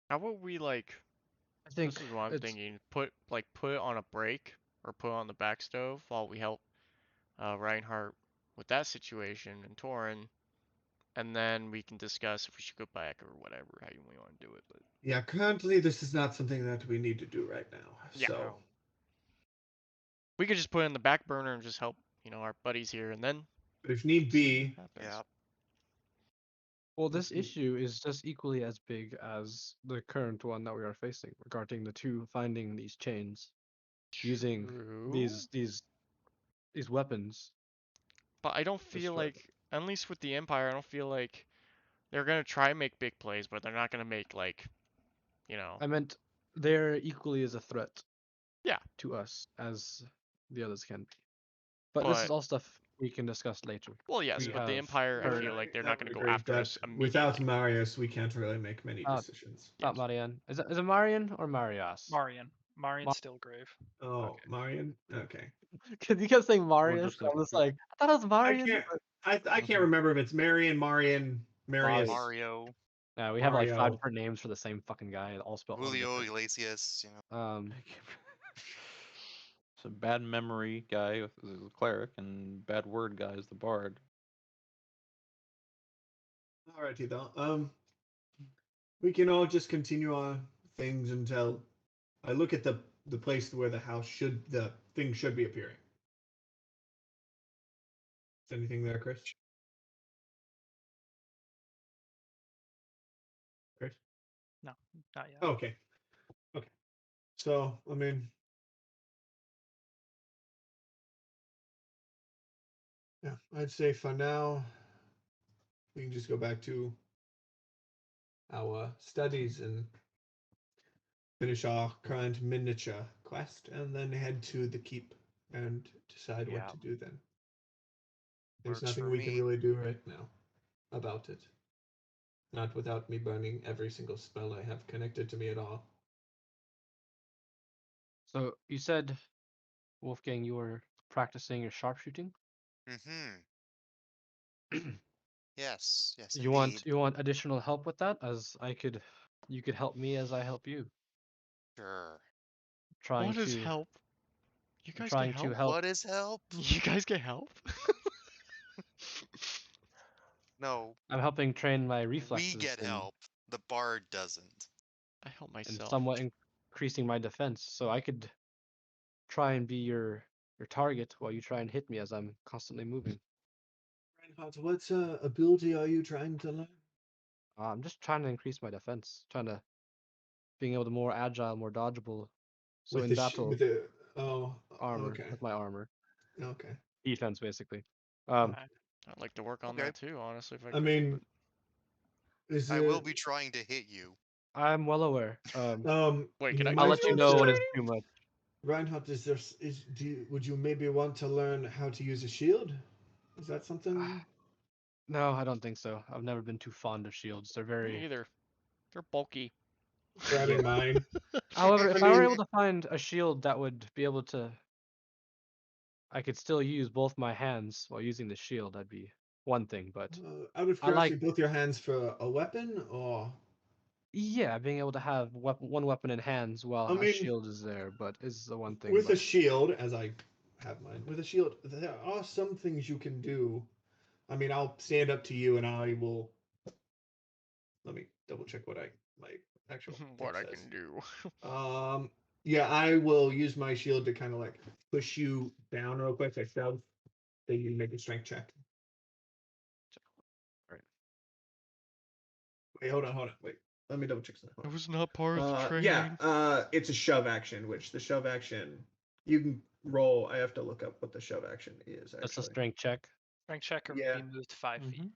How about we like? I think This is what I'm it's thinking. Put it on a break or put it on the back stove while we help Reinhardt with that situation and Torin, and then we can discuss if we should go back or whatever how we want to do it. But Yeah, currently this is not something that we need to do right now. Yeah. So we could just put it in the back burner and just help our buddies here, and then but if need see be, what happens. Yeah. well, this If you- issue is just equally as big as the current one that we are facing regarding the two finding these chains, using True. these weapons. But I don't feel Destroy them. like, at least with the Empire, I don't feel like they're gonna try and make big plays, but they're not gonna make I meant they're equally as a threat Yeah. to us as the others can be. But this is But- all stuff we can discuss later. Well, yes, We but the have Empire, I heard- feel like they're I not would gonna go agree after that us without immediately. Marius, we can't really make many decisions. Not Marian. Is it Marian or Marias? Marian. Marian Stillgrave. Oh, Okay. Marian? Okay. Because you kept saying Marius, just I was a- like, I thought it was Marian. can't- but- I can't remember if it's Marian, Marius. Mario, Yeah, we have like 5 Mario. different names for the same fucking guy, all spelled all Julio different. Iglesias. It's a bad memory guy is the cleric, and bad word guy is the bard. Alrighty though. We can all just continue our things until I look at the place where the thing should be appearing. Is anything there, Chris? No, not yet. Okay. Okay. So, I mean, yeah, I'd say for now, we can just go back to our studies and finish our current miniature quest, and then head to the keep and decide what Yeah. to do then. There's Works nothing for we can me. really do right now about it. Not without me burning every single spell I have connected to me at all. So you said, Wolfgang, you were practicing your sharpshooting. Mm-hmm. Yes, yes, You indeed. want additional help with that, as you could help me as I help you. Sure. Trying What is to help? You guys get trying to help? help. What is help? You guys get help? No, I'm helping train my we reflexes get help. The bard doesn't. I help and myself. somewhat increasing my defense, so I could try and be your target while you try and hit me as I'm constantly moving. Reinhardt, what ability are you trying to learn? I'm just trying to increase my defense, trying to being able to more agile, more dodgeable. So With in the battle, with the armor okay, with my armor, okay. defense basically. Okay. I'd like to work on Okay. that too, honestly, if I I could. mean, is I it will be trying to hit you. I'm well aware. Wait, can you I I'll might let you confirm want this know when to it's training? too much. Reinhardt, would you maybe want to learn how to use a shield? Is that something? No, I don't think so. I've never been too fond of shields. They're Me very. either. They're bulky. Grabbing mine. However, I if I were mean, able to find a shield that would be able to, I could still use both my hands while using the shield. That'd be one thing. But out of I like, curiosity, both your hands for a weapon, or yeah, being able to have one weapon in hands while I a mean, shield is there. But is the one thing. with a But shield, as I have mine, with a shield, there are some things you can do. I mean, I'll stand up to you, and I will. Let me double check what my actual What text I says. can do. Yeah, I will use my shield to kind of like push you down real quick. I shove. Then you make a strength check. right. Wait, hold on. Wait, let me double check something. It was not part of the Yeah, training. it's a shove action, which the shove action you can roll. I have to look up what the shove action is That's a actually. strength check. Strength check or Yeah. be moved 5 feet.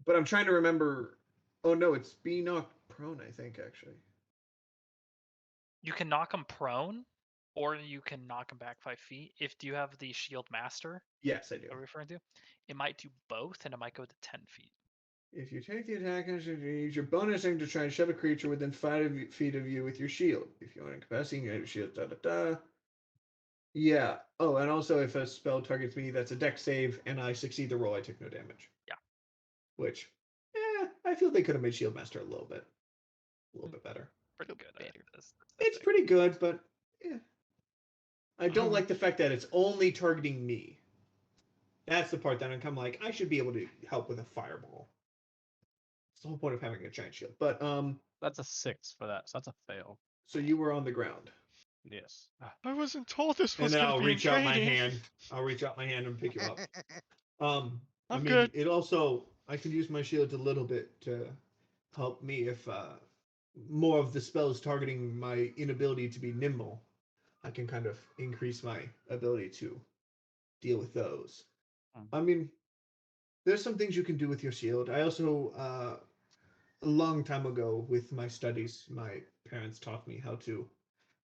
But I'm trying to remember. Oh no, it's be knocked prone. I think actually. You can knock him prone, or you can knock him back 5 feet. If do you have the shield master? Yes, I do. Are we referring to? It might do both, and it might go to 10 feet. If you take the attack action, you use your bonus action to try and shove a creature within 5 feet of you with your shield. If you are incapacitating, you have your shield. Da da da. Yeah. Oh, and also if a spell targets me, that's a dex save, and I succeed the roll, I take no damage. Yeah. Which, I feel they could have made Shieldmaster a little bit better. Pretty good. better. That's the It's thing. pretty good, but I don't like the fact that it's only targeting me. That's the part that I'm kind of like, I should be able to help with a fireball. It's the whole point of having a giant shield. But That's a 6 for that. So that's a fail. so you were on the ground. Yes. I wasn't told this And was then gonna I'll be in reach out my training. hand. I'll reach out my hand and pick you up. I I'm mean, good. it also I can use my shield a little bit to help me if more of the spells targeting my inability to be nimble. I can kind of increase my ability to deal with those. I mean, there's some things you can do with your shield. I also a long time ago with my studies, my parents taught me how to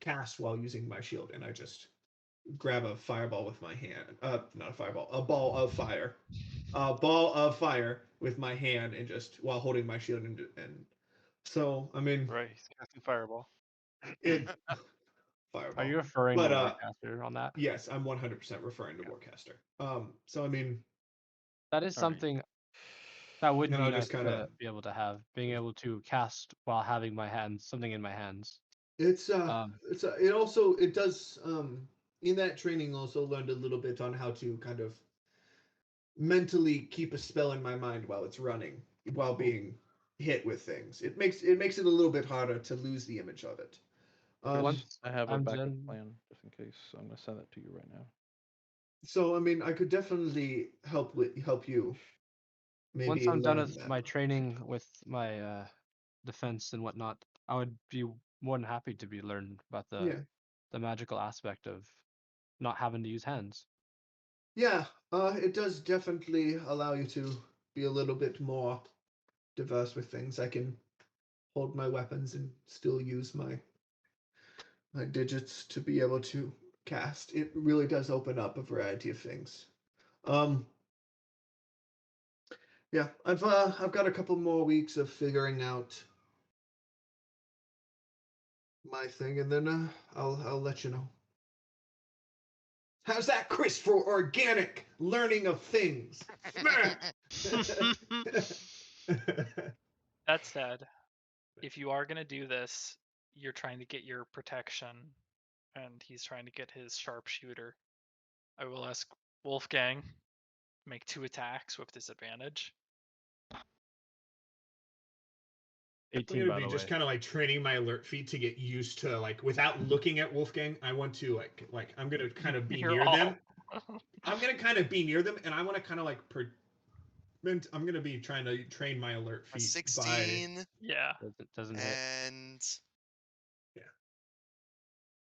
cast while using my shield, and I just grab a fireball with my hand. Not a fireball, a ball of fire. A ball of fire with my hand, and just while holding my shield, and so I mean Right, he's casting fireball. it Are fireball. you referring But to Warcaster on that? yes, I'm 100% referring to Warcaster. So I mean, That is All right. something that would and be I'll nice just kind of to be able to have, being able to cast while having my hands, something in my hands. it's Um, it also it does in that training also learned a little bit on how to kind of mentally keep a spell in my mind while it's running while being hit with things. It makes it a little bit harder to lose the image of it. once I have a I'm backup done, plan just in case. I'm gonna send that to you right now. So I mean, I could definitely help you once maybe I'm done learn with that. my training with my defense and whatnot, I would be more than happy to be learned about the magical aspect of not having to use hands. Yeah, it does definitely allow you to be a little bit more diverse with things. I can hold my weapons and still use my digits to be able to cast. It really does open up a variety of things. Yeah, I've got a couple more weeks of figuring out my thing, and then I'll let you know. How's that, Chris, for organic learning of things? That said, if you are gonna do this, you're trying to get your protection, and he's trying to get his sharpshooter. I will ask Wolfgang make 2 attacks with disadvantage. 18, I'm by gonna be the just way. kind of like training my alert feet to get used to like without looking at Wolfgang. I want to like I'm gonna kind of be You're near all- them. I'm gonna kind of be near them, and I want to kind of like I'm gonna be trying to train my alert A feet by 16 Yeah. Doesn't hit. and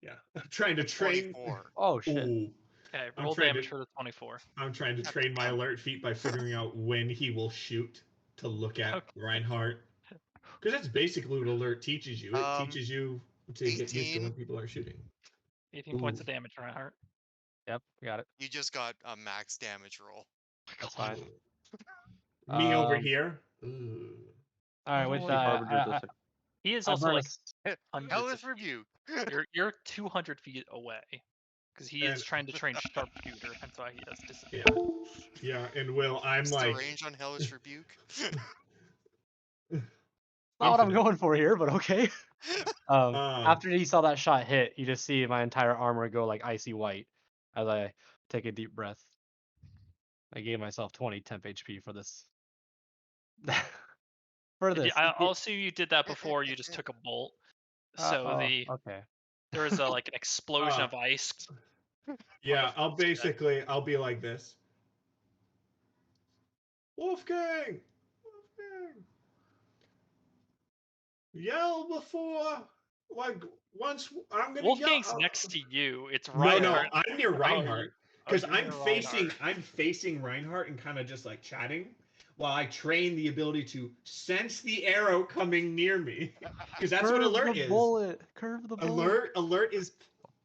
yeah. I'm trying to a train. 24. Oh shit. Ooh, Okay, I'm roll trying damage to- for the 24. I'm trying to God train my damn. alert feet by figuring out when he will shoot to look at Okay. Reinhardt. Because that's basically what alert teaches you. It teaches you to get used to when 18. people are shooting. 18 points Ooh. of damage, Reinhardt. Yep, got it. You just got a max damage roll. That's fine. Me over Um, here. Ooh. All right, with Oh, The that, Harbinger does He is I also burn a like s- hundreds Hellish of rebuke. you're 200 feet away because he is And- trying to train sharpshooter, hence why he has Yeah. disadvantage. Yeah, and Will, I'm What's like the range on hellish rebuke? not what I'm infinite. going for here, but okay. Um, After he saw that shot hit, you just see my entire armor go like icy white as I take a deep breath. I gave myself 20 temp HP for this. For this. I'll assume you did that before you just took a bolt. So Okay. there is like an explosion of ice. yeah, on the first deck. I'll be like this. Wolfgang! Wolfgang! Yell before, like, once I'm gonna Wolfgang's yell. next to you. It's No, Reinhardt. I'm near Reinhardt. Because you're near Reinhardt. I'm facing Reinhardt and kind of just like chatting while I train the ability to sense the arrow coming near me. Because that's what Curve alert the is. bullet. Curve the bullet. Alert is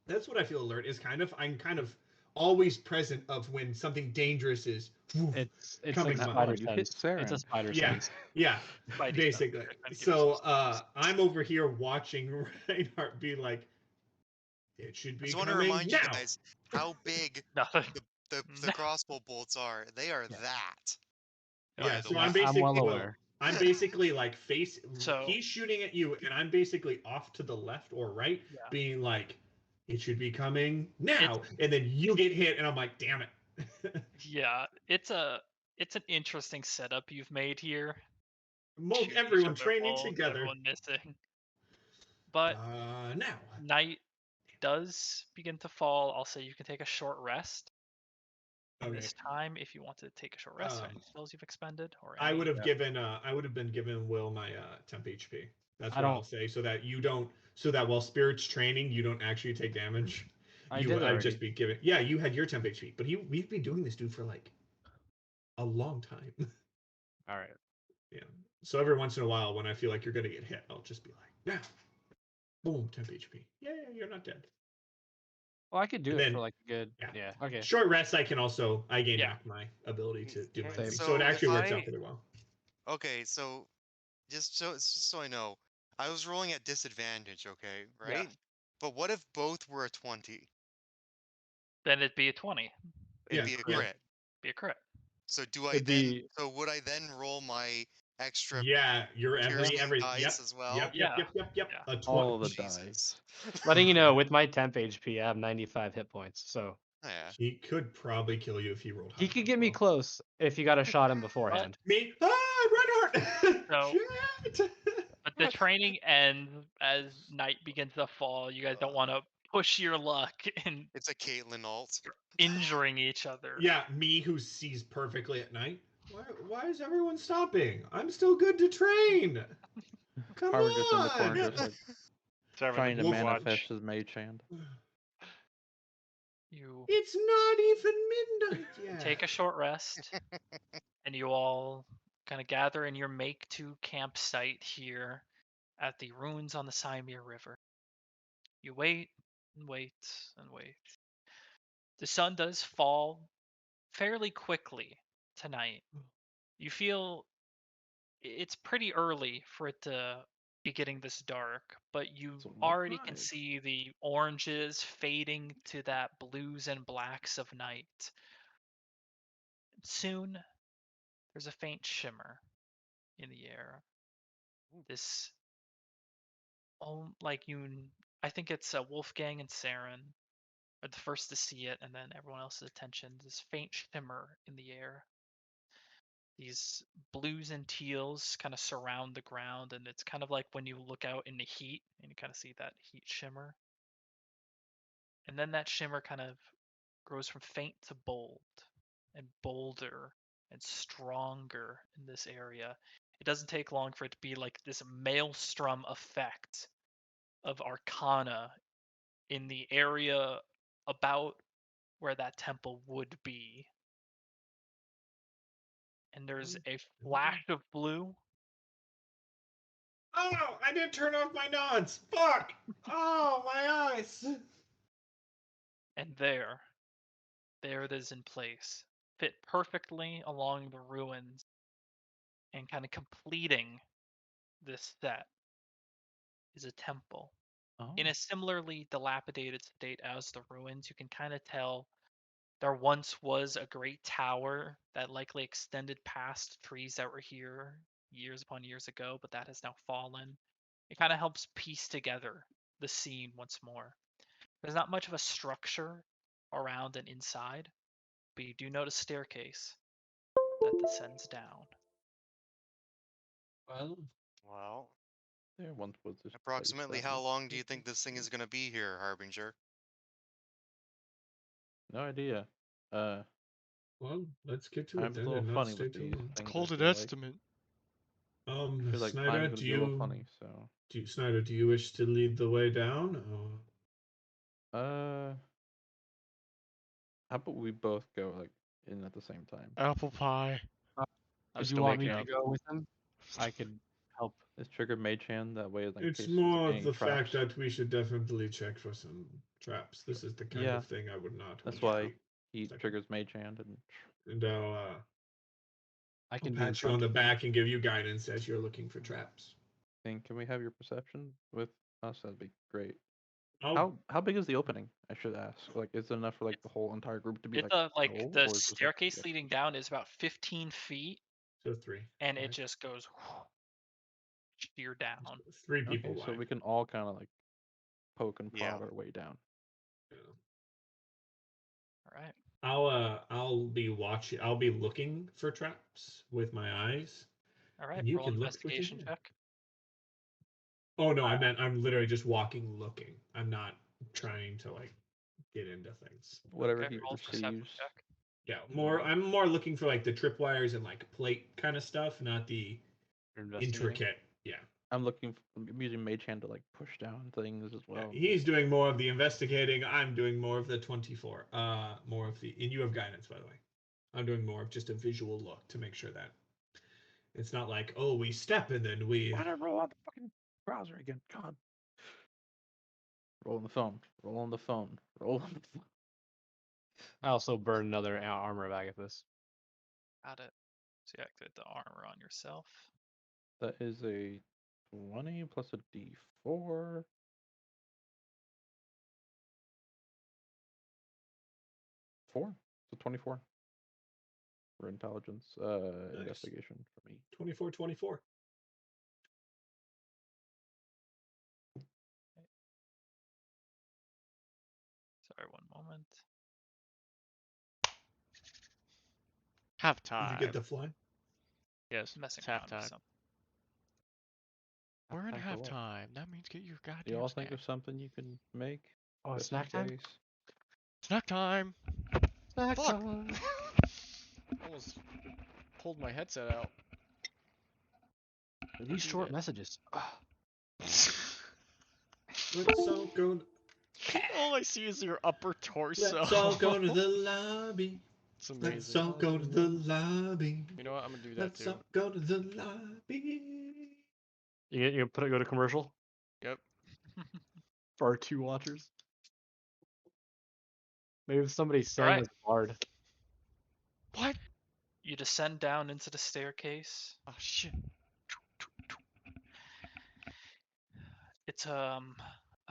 that's what I feel alert is kind of. I'm kind of always present of when something dangerous is It's coming like my spider way. You hit sense. It's a Saren. spider Yeah, sense. yeah, Spidey basically. sense. Trying to give So yourself I'm over here watching Reinhardt be like, it should I be just want to coming remind you now. guys how big Nothing. the crossbow bolts are. They are Yeah. that. Yeah, By the so way. I'm basically well aware. I'm basically like So- he's shooting at you and I'm basically off to the left or right Yeah. being like it should be coming now and then you get hit and I'm like damn it. Yeah, it's an interesting setup you've made here. Everyone Each other training both, together. everyone missing. But Now. night does begin to fall. I'll say you can take a short rest. In Okay. this time, if you want to take a short rest, or any spells you've expended, or I any... would have been given Will my temp HP. That's I what I'll don't- say so that while Spirit's training you don't actually take damage. I did I'd already. just be given. Yeah, you had your temp HP, but we've been doing this dude for like a long time. All right. Yeah. So every once in a while, when I feel like you're gonna get hit, I'll just be like, "Yeah, boom, temp HP. Yeah, you're not dead." Well, I could do And it then- for like a good. yeah. Yeah. Okay. Short rest, I gain Yeah. back my ability to do my Okay, thing. Same. So it so actually if works I- out pretty well. Okay, so just so I know, I was rolling at disadvantage, okay, Yeah. right? But what if both were a 20? Then it'd be a 20. It'd Yeah, be a yeah. crit. Be a crit. So do I It'd then? be- So would I then roll my extra Yeah, you're piercing every dice yep, as well? Yep. Yeah. Yeah. Yeah. All the Jesus. dice. Letting you know, with my temp HP, I have 95 hit points, so Oh, yeah. He could probably kill you if he rolled high. he could as get me well. close if you got a shot him beforehand. Me? Reinhardt! So- Shit! But the training ends as night begins to fall. You guys don't want to push your luck in It's a Caitlyn alt. injuring each other. Yeah, me who sees perfectly at night. Why is everyone stopping? I'm still good to train. Come Harbinger's in the on! corner just like It's having trying the to Wolf watch. manifest his mage hand. You It's not even midnight yet. take a short rest, and you all kind of gather in your make to campsite here at the ruins on the Simir River. You wait and wait and wait. The sun does fall fairly quickly tonight. You feel it's pretty early for it to be getting this dark, but you It's almost already can 5. see the oranges fading to that blues and blacks of night. Soon, there's a faint shimmer in the air. This, like I think it's Wolfgang and Saren are the first to see it, and then everyone else's attention. This faint shimmer in the air. These blues and teals kind of surround the ground, and it's kind of like when you look out in the heat and you kind of see that heat shimmer. And then that shimmer kind of grows from faint to bold and bolder and stronger in this area. It doesn't take long for it to be like this maelstrom effect of arcana in the area about where that temple would be. And there's a flash of blue. Oh, I didn't turn off my nods. Fuck! Oh, my eyes. And there it is in place, fit perfectly along the ruins, and kind of completing this set is a temple. Oh. In a similarly dilapidated state as the ruins, you can kind of tell there once was a great tower that likely extended past trees that were here years upon years ago, but that has now fallen. It kind of helps piece together the scene once more. There's not much of a structure around and inside, but you do notice a staircase that descends down. Well, Well, There once was this place approximately that how was long do you think this thing is going to be here, Harbinger? No idea. well, let's get to it Time's a then little and not funny stay with too these long. things. Called I an feel like. estimate. I feel like Snyder, time's gonna be a little funny. So. Snyder, do you wish to lead the way down? How about we both go like in at the same time? Apple pie. I'm I'm you still want me waking to up. go with him? I could help. Let's trigger Mage Hand that way, like in It's case more there's any the traps. fact that we should definitely check for some traps. This is the kind Yeah. of thing I would not. That's want why to he Second. triggers Mage Hand and. And I I'll can be in pat you on front. the back and give you guidance as you're looking for traps. Can we have your perception with us? That'd be great. Oh, How big is the opening? I should ask. Like, is it enough for like the whole entire group to be It's like, like oh, the or is this, like, staircase yeah. leading down is about 15 feet, so 3. and it Right? just goes sheer down. 3 people Okay, so wide. we can all kind of like poke and Yeah. prod our way down. Yeah. All right. I'll be watching. I'll be looking for traps with my eyes. All right. And you Roll an can look with your investigation hand. check. Oh no, I meant I'm literally just walking, looking. I'm not trying to like get into things. Whatever Okay. he Roll a perception perceives. check. Yeah, I'm more looking for like the tripwires and like plate kind of stuff, not the You're investigating. intricate. Yeah. I'm using Mage Hand to like push down things as Yeah, well. he's doing more of the investigating. I'm doing more of the 24. More of the, and you have guidance, by the way. I'm doing more of just a visual look to make sure that it's not like, oh, we step and then we. Why did I roll on the fucking browser again? God. Roll on the phone. Roll on the phone. Roll on the phone. I also burn another armor bag at this. Got it. So you activate the armor on yourself. That is a 20 plus a D4. 4. So 24 for intelligence, investigation for me. 24, 24. Sorry, one moment. Half Did you time. get the fly? Yes, Messing it's around half with time. something. We're in Halftime for what? halftime. That means get your Do goddamn y'all snack. think of something you can make? Oh, just snack in time? case? Snack time. Snack Fuck. time. Almost pulled my headset out. These Do short that. messages. Ugh. Let's all go. All I see is your upper torso. Let's all go to the lobby. It's Let's amazing. all go to the lobby. You know what? I'm gonna do that Let's too. all go to the lobby. You go to commercial Yep. for our 2 watchers. Maybe if somebody sang Alright. as Bard. What? You descend down into the staircase. Oh shit. It's a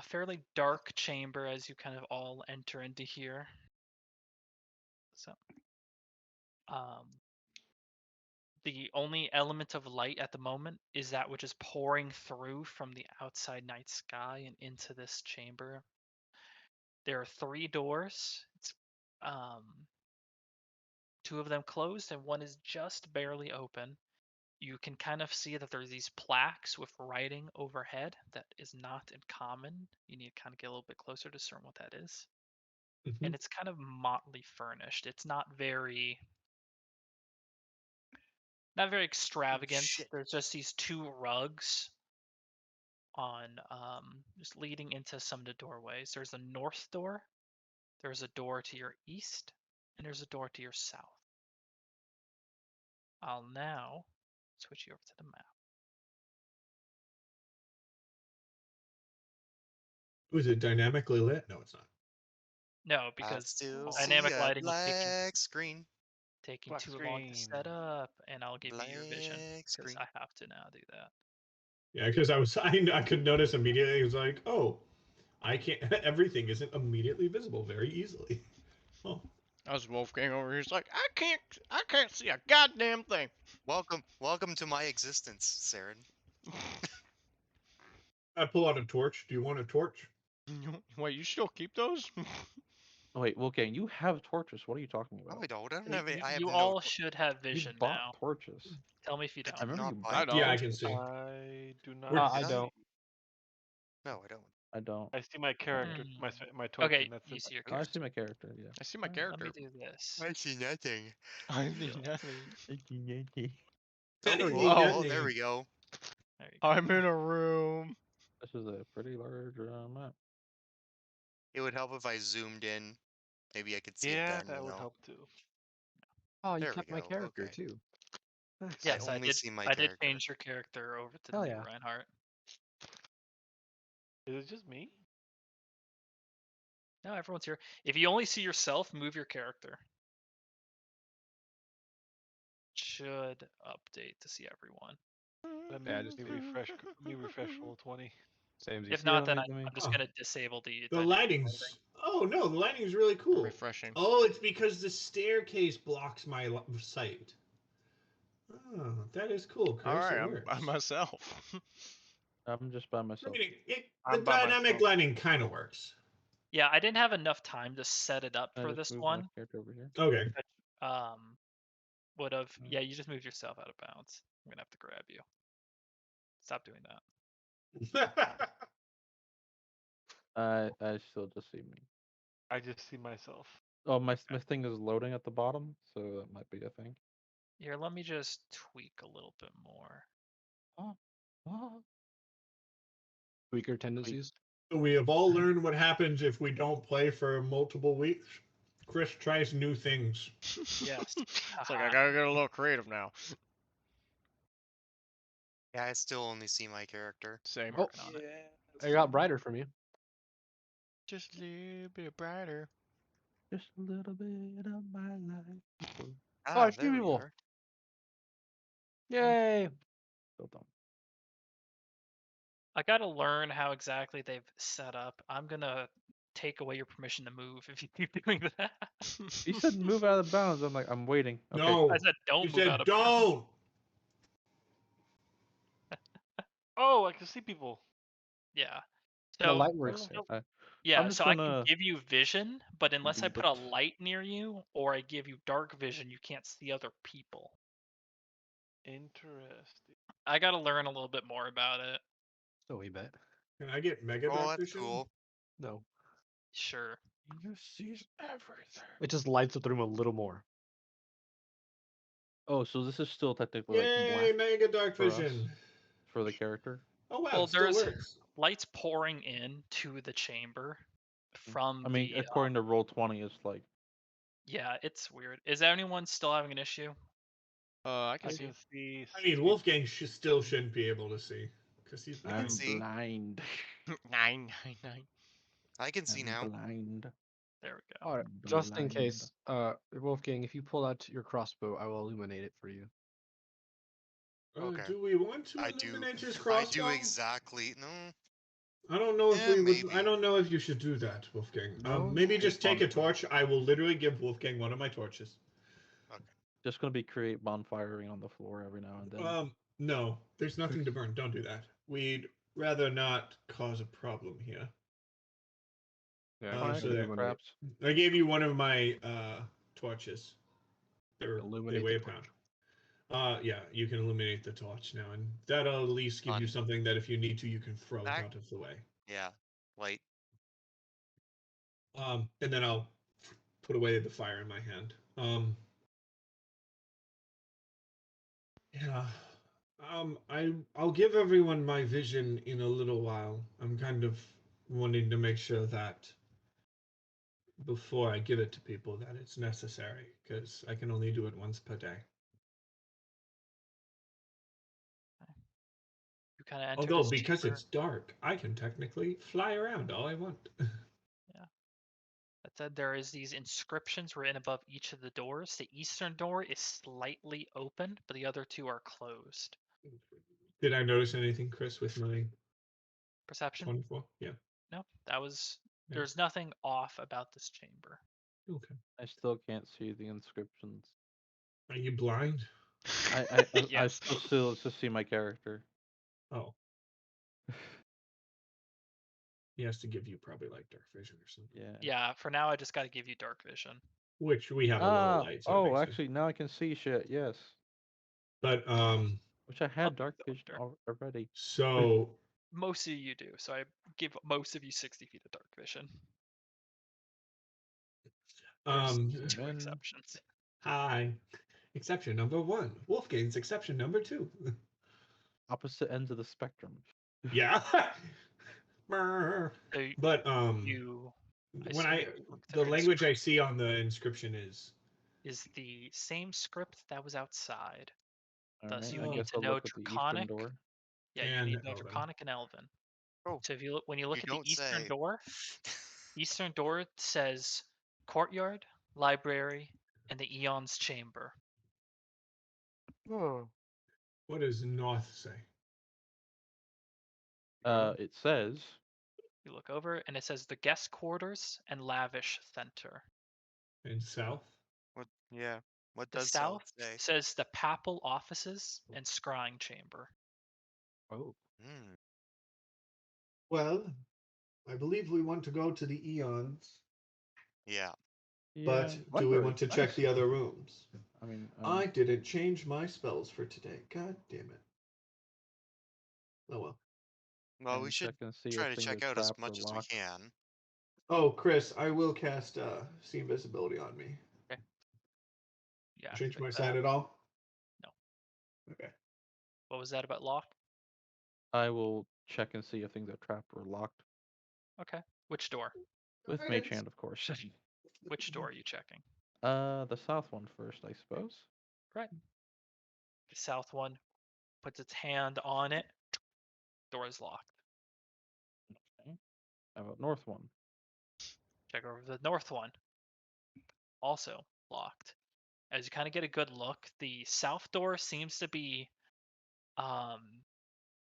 fairly dark chamber as you kind of all enter into here. So, the only element of light at the moment is that which is pouring through from the outside night sky and into this chamber. There are 3 doors. It's 2 of them closed and one is just barely open. You can kind of see that there's these plaques with writing overhead that is not in common. You need to kind of get a little bit closer to discern what that is. Mhm. And it's kind of motley furnished. It's not very extravagant. shit. There's just these 2 rugs on just leading into some of the doorways. There's a north door, there's a door to your east, and there's a door to your south. I'll now switch you over to the map. Was it dynamically lit? No, it's not. No, I because still dynamic see a lighting will black screen. taking Black too long to set screen. up, and I'll give you your vision Black because screen. I have to now do that. Yeah, because I could notice immediately. It was like, oh, I can't. Everything isn't immediately visible very easily. Oh, That was Wolfgang over here. He's like, I can't see a goddamn thing. Welcome to my existence, Saren. I pull out a torch. Do you want a torch? Wait, you still keep those? Oh, wait, Wolfgang, you have torches. What are you talking No, about? I don't. I don't You, have any. I have you no. all should have You vision bought now. torches. Tell me if you I don't. did remember not you buy bought them. Yeah, I torches. can see. I do not. Where- I Did I? don't. No, I don't. I don't. I see my character, Hmm. my token. Okay, That's you it. see your Oh, I character. see my character, yeah. I see my Let character. me do this. I see nothing. I There you see go. nothing. Anything, Oh, nothing. there we go. There you go. I'm in a room. This is a pretty large map. It would help if I zoomed in. Maybe I could see it Yeah, then. that You would know. help too. Oh, you There we kept my go, character okay. too. Nice. Yes, I only did. see my I did character. change your character over to the Hell new yeah. Reinhardt. Is it just me? No, everyone's here. If you only see yourself, move your character. Should update to see everyone. Let me, Yeah, just let me refresh. Let me refresh roll 20. Same as you. If Yeah, not, let then me- let me- I'm just Oh. gonna disable the The dynamic lighting's. Oh no, the lighting's really I'm cool. refreshing. Oh, it's because the staircase blocks my sight. Oh, that is cool, Chris. All right, It I'm works. by myself. I'm just by I myself. mean, the I'm by dynamic myself. lighting kind of works. Yeah, I didn't have enough time to set it up I for just this moved my one. character over here. Okay. Would have. Yeah, you just moved yourself out of bounds. I'm gonna have to grab you. Stop doing that. I still just see me. I just see myself. Oh, my thing is loading at the bottom, so that might be a thing. Here, let me just tweak a little bit more. Weaker tendencies. We have all learned what happens if we don't play for multiple weeks. Chris tries new things. Yes. It's like I gotta get a little creative now. Yeah, I still only see my character. Same. Oh, Working on it. I got brighter from you. Just a little bit brighter. Just a little bit of my life. Oh, Ah, I see there we people. are. Yay! Still don't. I gotta learn how exactly they've set up. I'm gonna take away your permission to move if you keep doing that. You said move out of bounds. I'm like, I'm waiting. Okay. No. I said don't You move said out of don't. Oh, I can see people. Yeah. The So light works. Okay. yeah, I'm just so I gonna can give you vision, but unless I leave put a it. light near you or I give you dark vision, you can't see other people. Interesting. I gotta learn a little bit more about it. So we bet. Can I get mega Oh, dark that's vision? cool. No. Sure. You see everything. It just lights up the room a little more. Oh, so this is still technically like Yay, black mega dark for us, vision. for the character. Oh wow, Well, it still there's works. lights pouring in to the chamber from I mean, the. according to Roll20, it's like Yeah, it's weird. Is anyone still having an issue? I can I see. can see. I mean, Wolfgang still shouldn't be able to see because he's I can blind. see. blind. 999. I can see I'm now. blind. There we go. All right, I'm just in blind. case, Wolfgang, if you pull out your crossbow, I will illuminate it for you. Okay. Do we want to I do. illuminate his I crossbow? do exactly. No. I don't know if Yeah, we would. maybe. I don't know if you should do that, Wolfgang. No? Maybe Create just take a bonfire. torch. I will literally give Wolfgang one of my torches. Just gonna be create bonfiring on the floor every now and then. No, there's nothing to burn. Don't do that. We'd rather not cause a problem here. Yeah, Fine, I just So can do there. illuminate. traps. I gave you one of my torches. They Illuminate weigh the a torch. pound. Yeah, you can illuminate the torch now, and that'll at least give you Fun. something that if you need to, you can throw it That- out of the way. Yeah. Light. And then I'll put away the fire in my hand. Yeah. I'll give everyone my vision in a little while. I'm kind of wanting to make sure that before I give it to people that it's necessary because I can only do it once per day. You kind of enter Although this because chamber. it's dark, I can technically fly around all I want. That said, there is these inscriptions written above each of the doors. The eastern door is slightly open, but the other two are closed. Did I notice anything, Chris, with my Perception? 24? Yeah. No, that was. Yeah. There's nothing off about this chamber. Okay. I still can't see the inscriptions. Are you blind? I Yeah. still to see my character. Oh. He has to give you probably like dark vision or something. Yeah. Yeah, for now I just got to give you dark vision. Which we have a lower light. So it Oh, makes sense. actually, now I can see shit. Yes. But Which I had Up dark the vision lector. already. so Most of you do, so I give most of you 60 feet of dark vision. There's two Amen. exceptions. hi. Exception number 1. Wolfgang's exception number 2. Opposite ends of the spectrum. Yeah. Brr. So But you, when assume I you looked at the your language I see on the inscription is the same script that was outside. Thus, Alright, you I need guess to I'll know look at the eastern Draconic. door. Yeah, you and need to know Elven. Draconic and Elven. Oh, So if you look, when you look you at the don't eastern say. door says courtyard, library, and the Eon's chamber. What does north say? It says You look over, and it says the guest quarters and lavish center. And south? What? Yeah. What The does south say? says the papal offices and scrying chamber. Oh. Hmm. Well, I believe we want to go to the Eons, Yeah. but yeah, do we library, want to nice. check the other rooms? I mean, I didn't change my spells for today. God damn it. Oh well. Well, can we should check and see try if to things check are out as trapped or much as we locked. can. Oh, Chris, I will cast see invisibility on me. Yeah. Change my but, side at all? no. Okay. What was that about locked? I will check and see if things are trapped or locked. Okay. Which door? With Mage Hand, of course. Which door are you checking? The south one first, I suppose. Right. The south one puts its hand on it. Door is locked. Okay. How about north one? Check over the north one. Also locked. As you kind of get a good look, the south door seems to be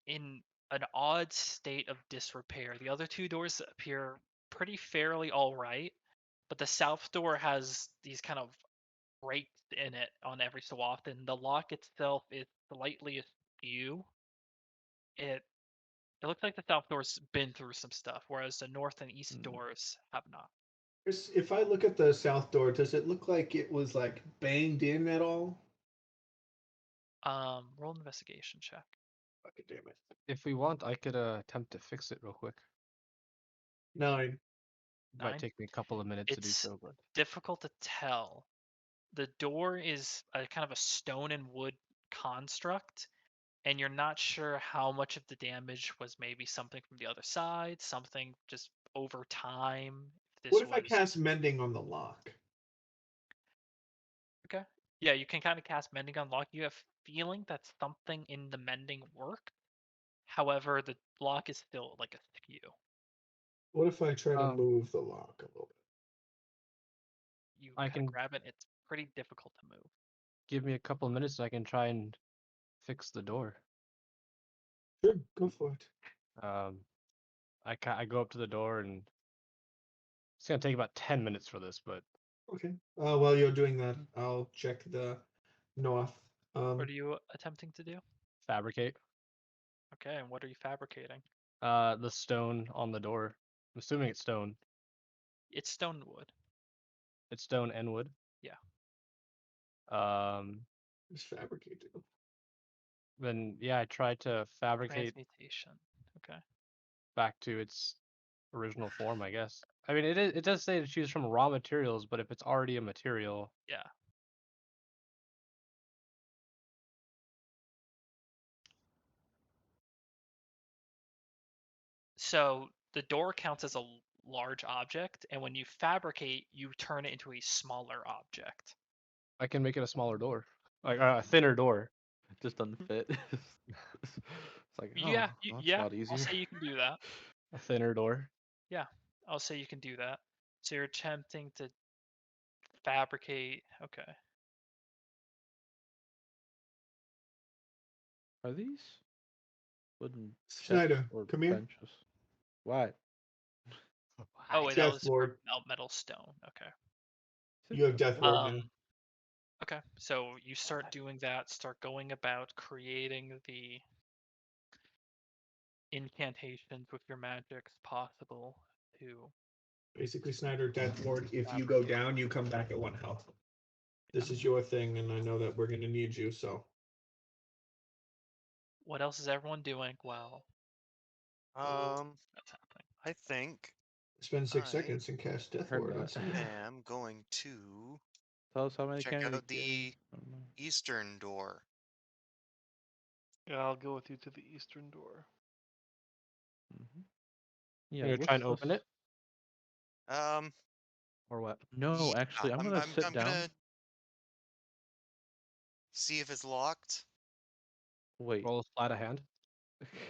in an odd state of disrepair. The other two doors appear pretty fairly all right, but the south door has these kind of breaks in it on every so often. The lock itself is slightly askew. It looks like the south door's been through some stuff, whereas the north and east doors have not. Chris, if I look at the south door, does it look like it was like banged in at all? Roll an investigation check. Fucking damn it. If we want, I could attempt to fix it real quick. 9. Might 9. take me a couple of minutes to do It's so, but difficult to tell. The door is a kind of a stone and wood construct, and you're not sure how much of the damage was maybe something from the other side, something just over time. If What this if I was cast Mending on the lock? okay, yeah, you can kind of cast Mending on lock. You have feeling that something in the mending worked. However, the lock is still like a skew. What if I try to Um, move the lock a little bit? You I kind can of grab it. It's pretty difficult to move. give me a couple of minutes so I can try and fix the door. Sure, go for it. I go up to the door and it's gonna take about 10 minutes for this, but Okay. While you're doing that, I'll check the north. What are you attempting to do? fabricate. Okay, and what are you fabricating? The stone on the door. I'm assuming it's stone. It's stone wood. It's stone and wood. Yeah. Just fabricated. Then yeah, I tried to fabricate Transmutation. Okay. back to its original form, I guess. I mean, it does say to choose from raw materials, but if it's already a material, Yeah. So the door counts as a large object, and when you fabricate, you turn it into a smaller object. I can make it a smaller door, like a thinner door. It just doesn't fit. It's like, oh, Yeah, well, that's a yeah. lot I'll easier. say you can do that. A thinner door. Yeah, I'll say you can do that. So you're attempting to fabricate. Okay. Are these wooden chests Schneider, or come here. benches? Why? Oh wait, that Death was for ward. metal stone. Okay. You have death ward now. Okay, so you start doing that, start going about creating the incantations with your magics possible to Basically, Snyder, death ward. If you go down, you come back at 1 health. This is your thing, and I know that we're gonna need you. So what else is everyone doing? Well, that's happening. I think spend 6 seconds I and cast death Heard ward on that. someone. am going to Tell us how many check can we out the I don't know. eastern door. Yeah, I'll go with you to the eastern door. Mhm. You're Yeah, gonna try and let's- open it, Um, or what? No, yeah, actually, I'm gonna sit down. gonna see if it's locked. Wait. Roll a sleight of hand.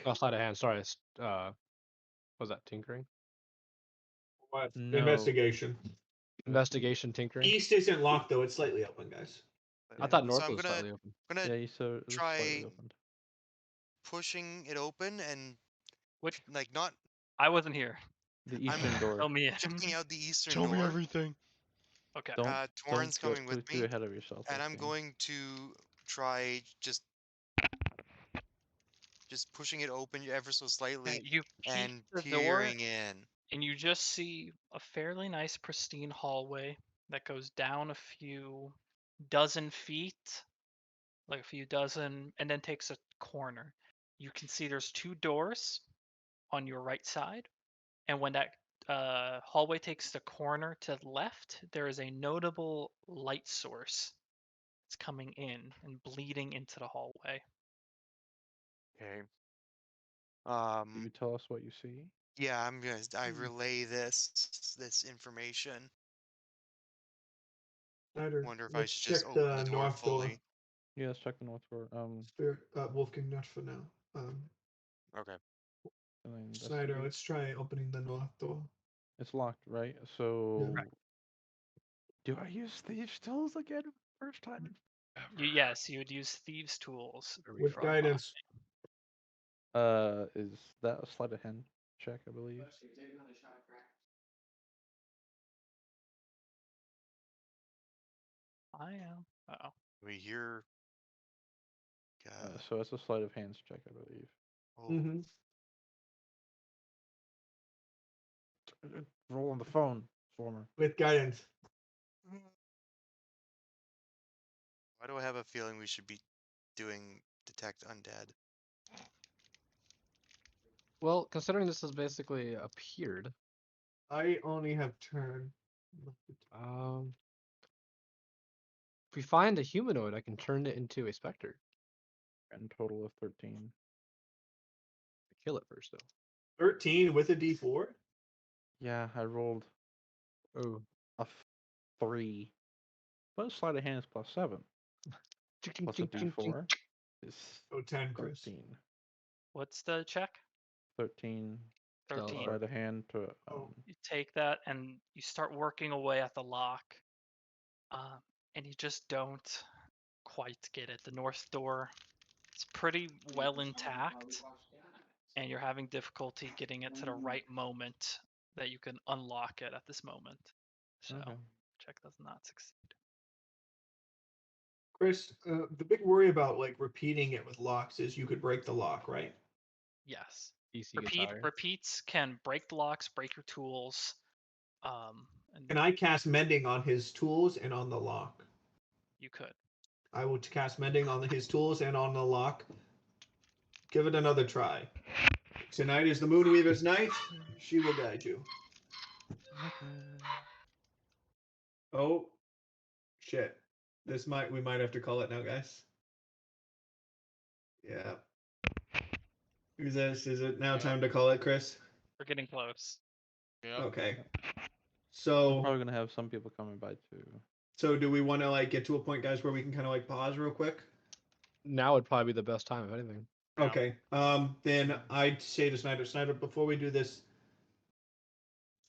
Oh, sleight of hand. Sorry. Was that tinkering? What? No. Investigation. Investigation, tinkering. East isn't locked though; it's slightly open, guys. I thought So north I'm was gonna slightly open. Yeah, you said it was slightly try opened. pushing it open and Which like not. I wasn't here. The I'm eastern door. Fill me in. checking out the eastern Show me door. everything. Okay. Don't Torrent's go coming with too me, ahead of yourself. and I'm Wolfgang. going to try just pushing it open ever so slightly You peek and the door, peering in. and you just see a fairly nice, pristine hallway that goes down a few dozen feet, like a few dozen, and then takes a corner. You can see there's two doors on your right side, and when that hallway takes the corner to the left, there is a notable light source. It's coming in and bleeding into the hallway. Okay. You tell us what you see. Yeah, I relay this information. Snyder, Wonder if I let's should just check open the the door north door. fully. Yeah, let's check the north door. Spirit, Wolfgang, not for now. Okay. And then Snyder, investigate. let's try opening the north door. It's locked, right? So, Right. do I use thieves' tools again? First time. Yes, you would use thieves' tools. With for guidance. Is that a sleight of hand check? I believe. I am. Oh. We hear. So it's a sleight of hands check, I believe. Oh, Mm-hmm. Roll on the phone, Former. With guidance. why do I have a feeling we should be doing detect undead? Well, considering this is basically appeared, I only have turn. if we find a humanoid, I can turn it into a specter. And total of 13. Kill it first, though. 13 with a D4. Yeah, I rolled Oh. a 3. But sleight of hand is +7. Plus a D4 is Oh, 10, Chris. 13. What's the check? 13. 13. Sleight of hand to. You take that and you start working away at the lock. And you just don't quite get it. The north door, it's pretty well intact, and you're having difficulty getting it to the right moment that you can unlock it at this moment. So, Okay. check does not succeed. Chris, the big worry about like repeating it with locks is you could break the lock, right? Yes. DC gets higher. Repeats can break the locks, break your tools. And Can I cast mending on his tools and on the lock? you could. I will cast mending on his tools and on the lock. Give it another try. Tonight is the Moonweaver's night. She will guide you. Oh, shit. We might have to call it now, guys. Yeah. Is it now time to call it, Chris? We're getting close. Yep. Okay. I'm So probably gonna have some people coming by too. So do we want to like get to a point, guys, where we can kind of like pause real quick? Now would probably be the best time, if anything. Yeah. Okay. Then I'd say to Snyder, before we do this,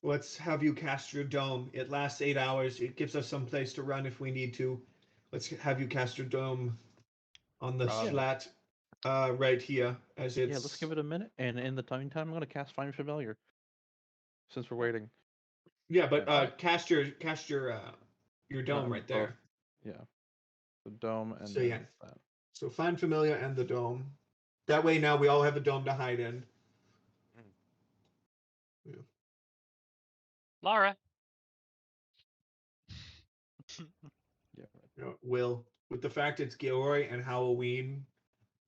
let's have you cast your dome. It lasts 8 hours. It gives us some place to run if we need to. Let's have you cast your dome on the slat right here, as it's. Yeah, let's give it a minute. And in the meantime, I'm gonna cast Find Familiar. Since we're waiting. Yeah, but Yeah. cast your dome right there. Both. Yeah. The dome and So, then yeah. that. So find familiar and the dome. That way now we all have a dome to hide in. Yeah. Lara. Yeah. You know, Will, with the fact it's Gilroy and Halloween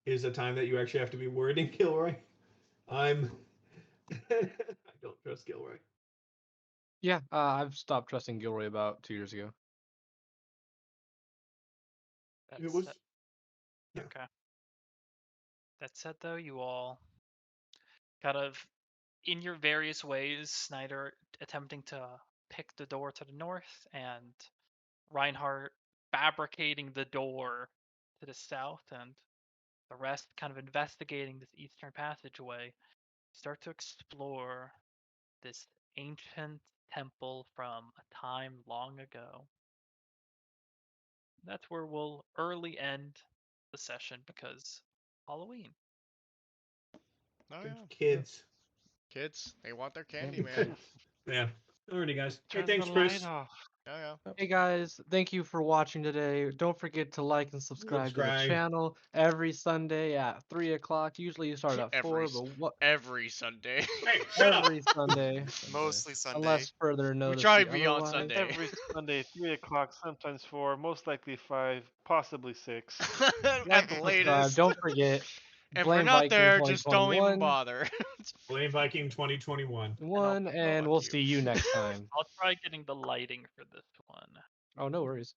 is a time that you actually have to be wording Gilroy, I don't trust Gilroy. Yeah, I've stopped trusting Gilroy about 2 years ago. It was. Yeah. Okay. That said, though, you all kind of, in your various ways, Snyder attempting to pick the door to the north, and Reinhardt fabricating the door to the south, and the rest kind of investigating this eastern passageway, start to explore this ancient temple from a time long ago. That's where we'll early end the session because Halloween. Oh yeah. Kids. Kids, they want their candy, man. Yeah. Alrighty, guys. Hey, Turn thanks, the Chris. light off. Oh yeah. Hey guys, thank you for watching today. Don't forget to like and subscribe to the channel every Sunday at 3 o'clock. Usually you start at 4, but what? Every Sunday. Hey, shut up. Every Sunday, Mostly Sunday. unless further notice. try to be on otherwise. Sunday. Every Sunday, 3 o'clock, sometimes 4, most likely 5, possibly 6. At Like the and subscribe. latest. Don't forget. If we're Blame not Viking there, just don't even 2021. bother. Blame Viking 2021. And we'll fuck see you. you next time. I'll try getting the lighting for this one. Oh, no worries.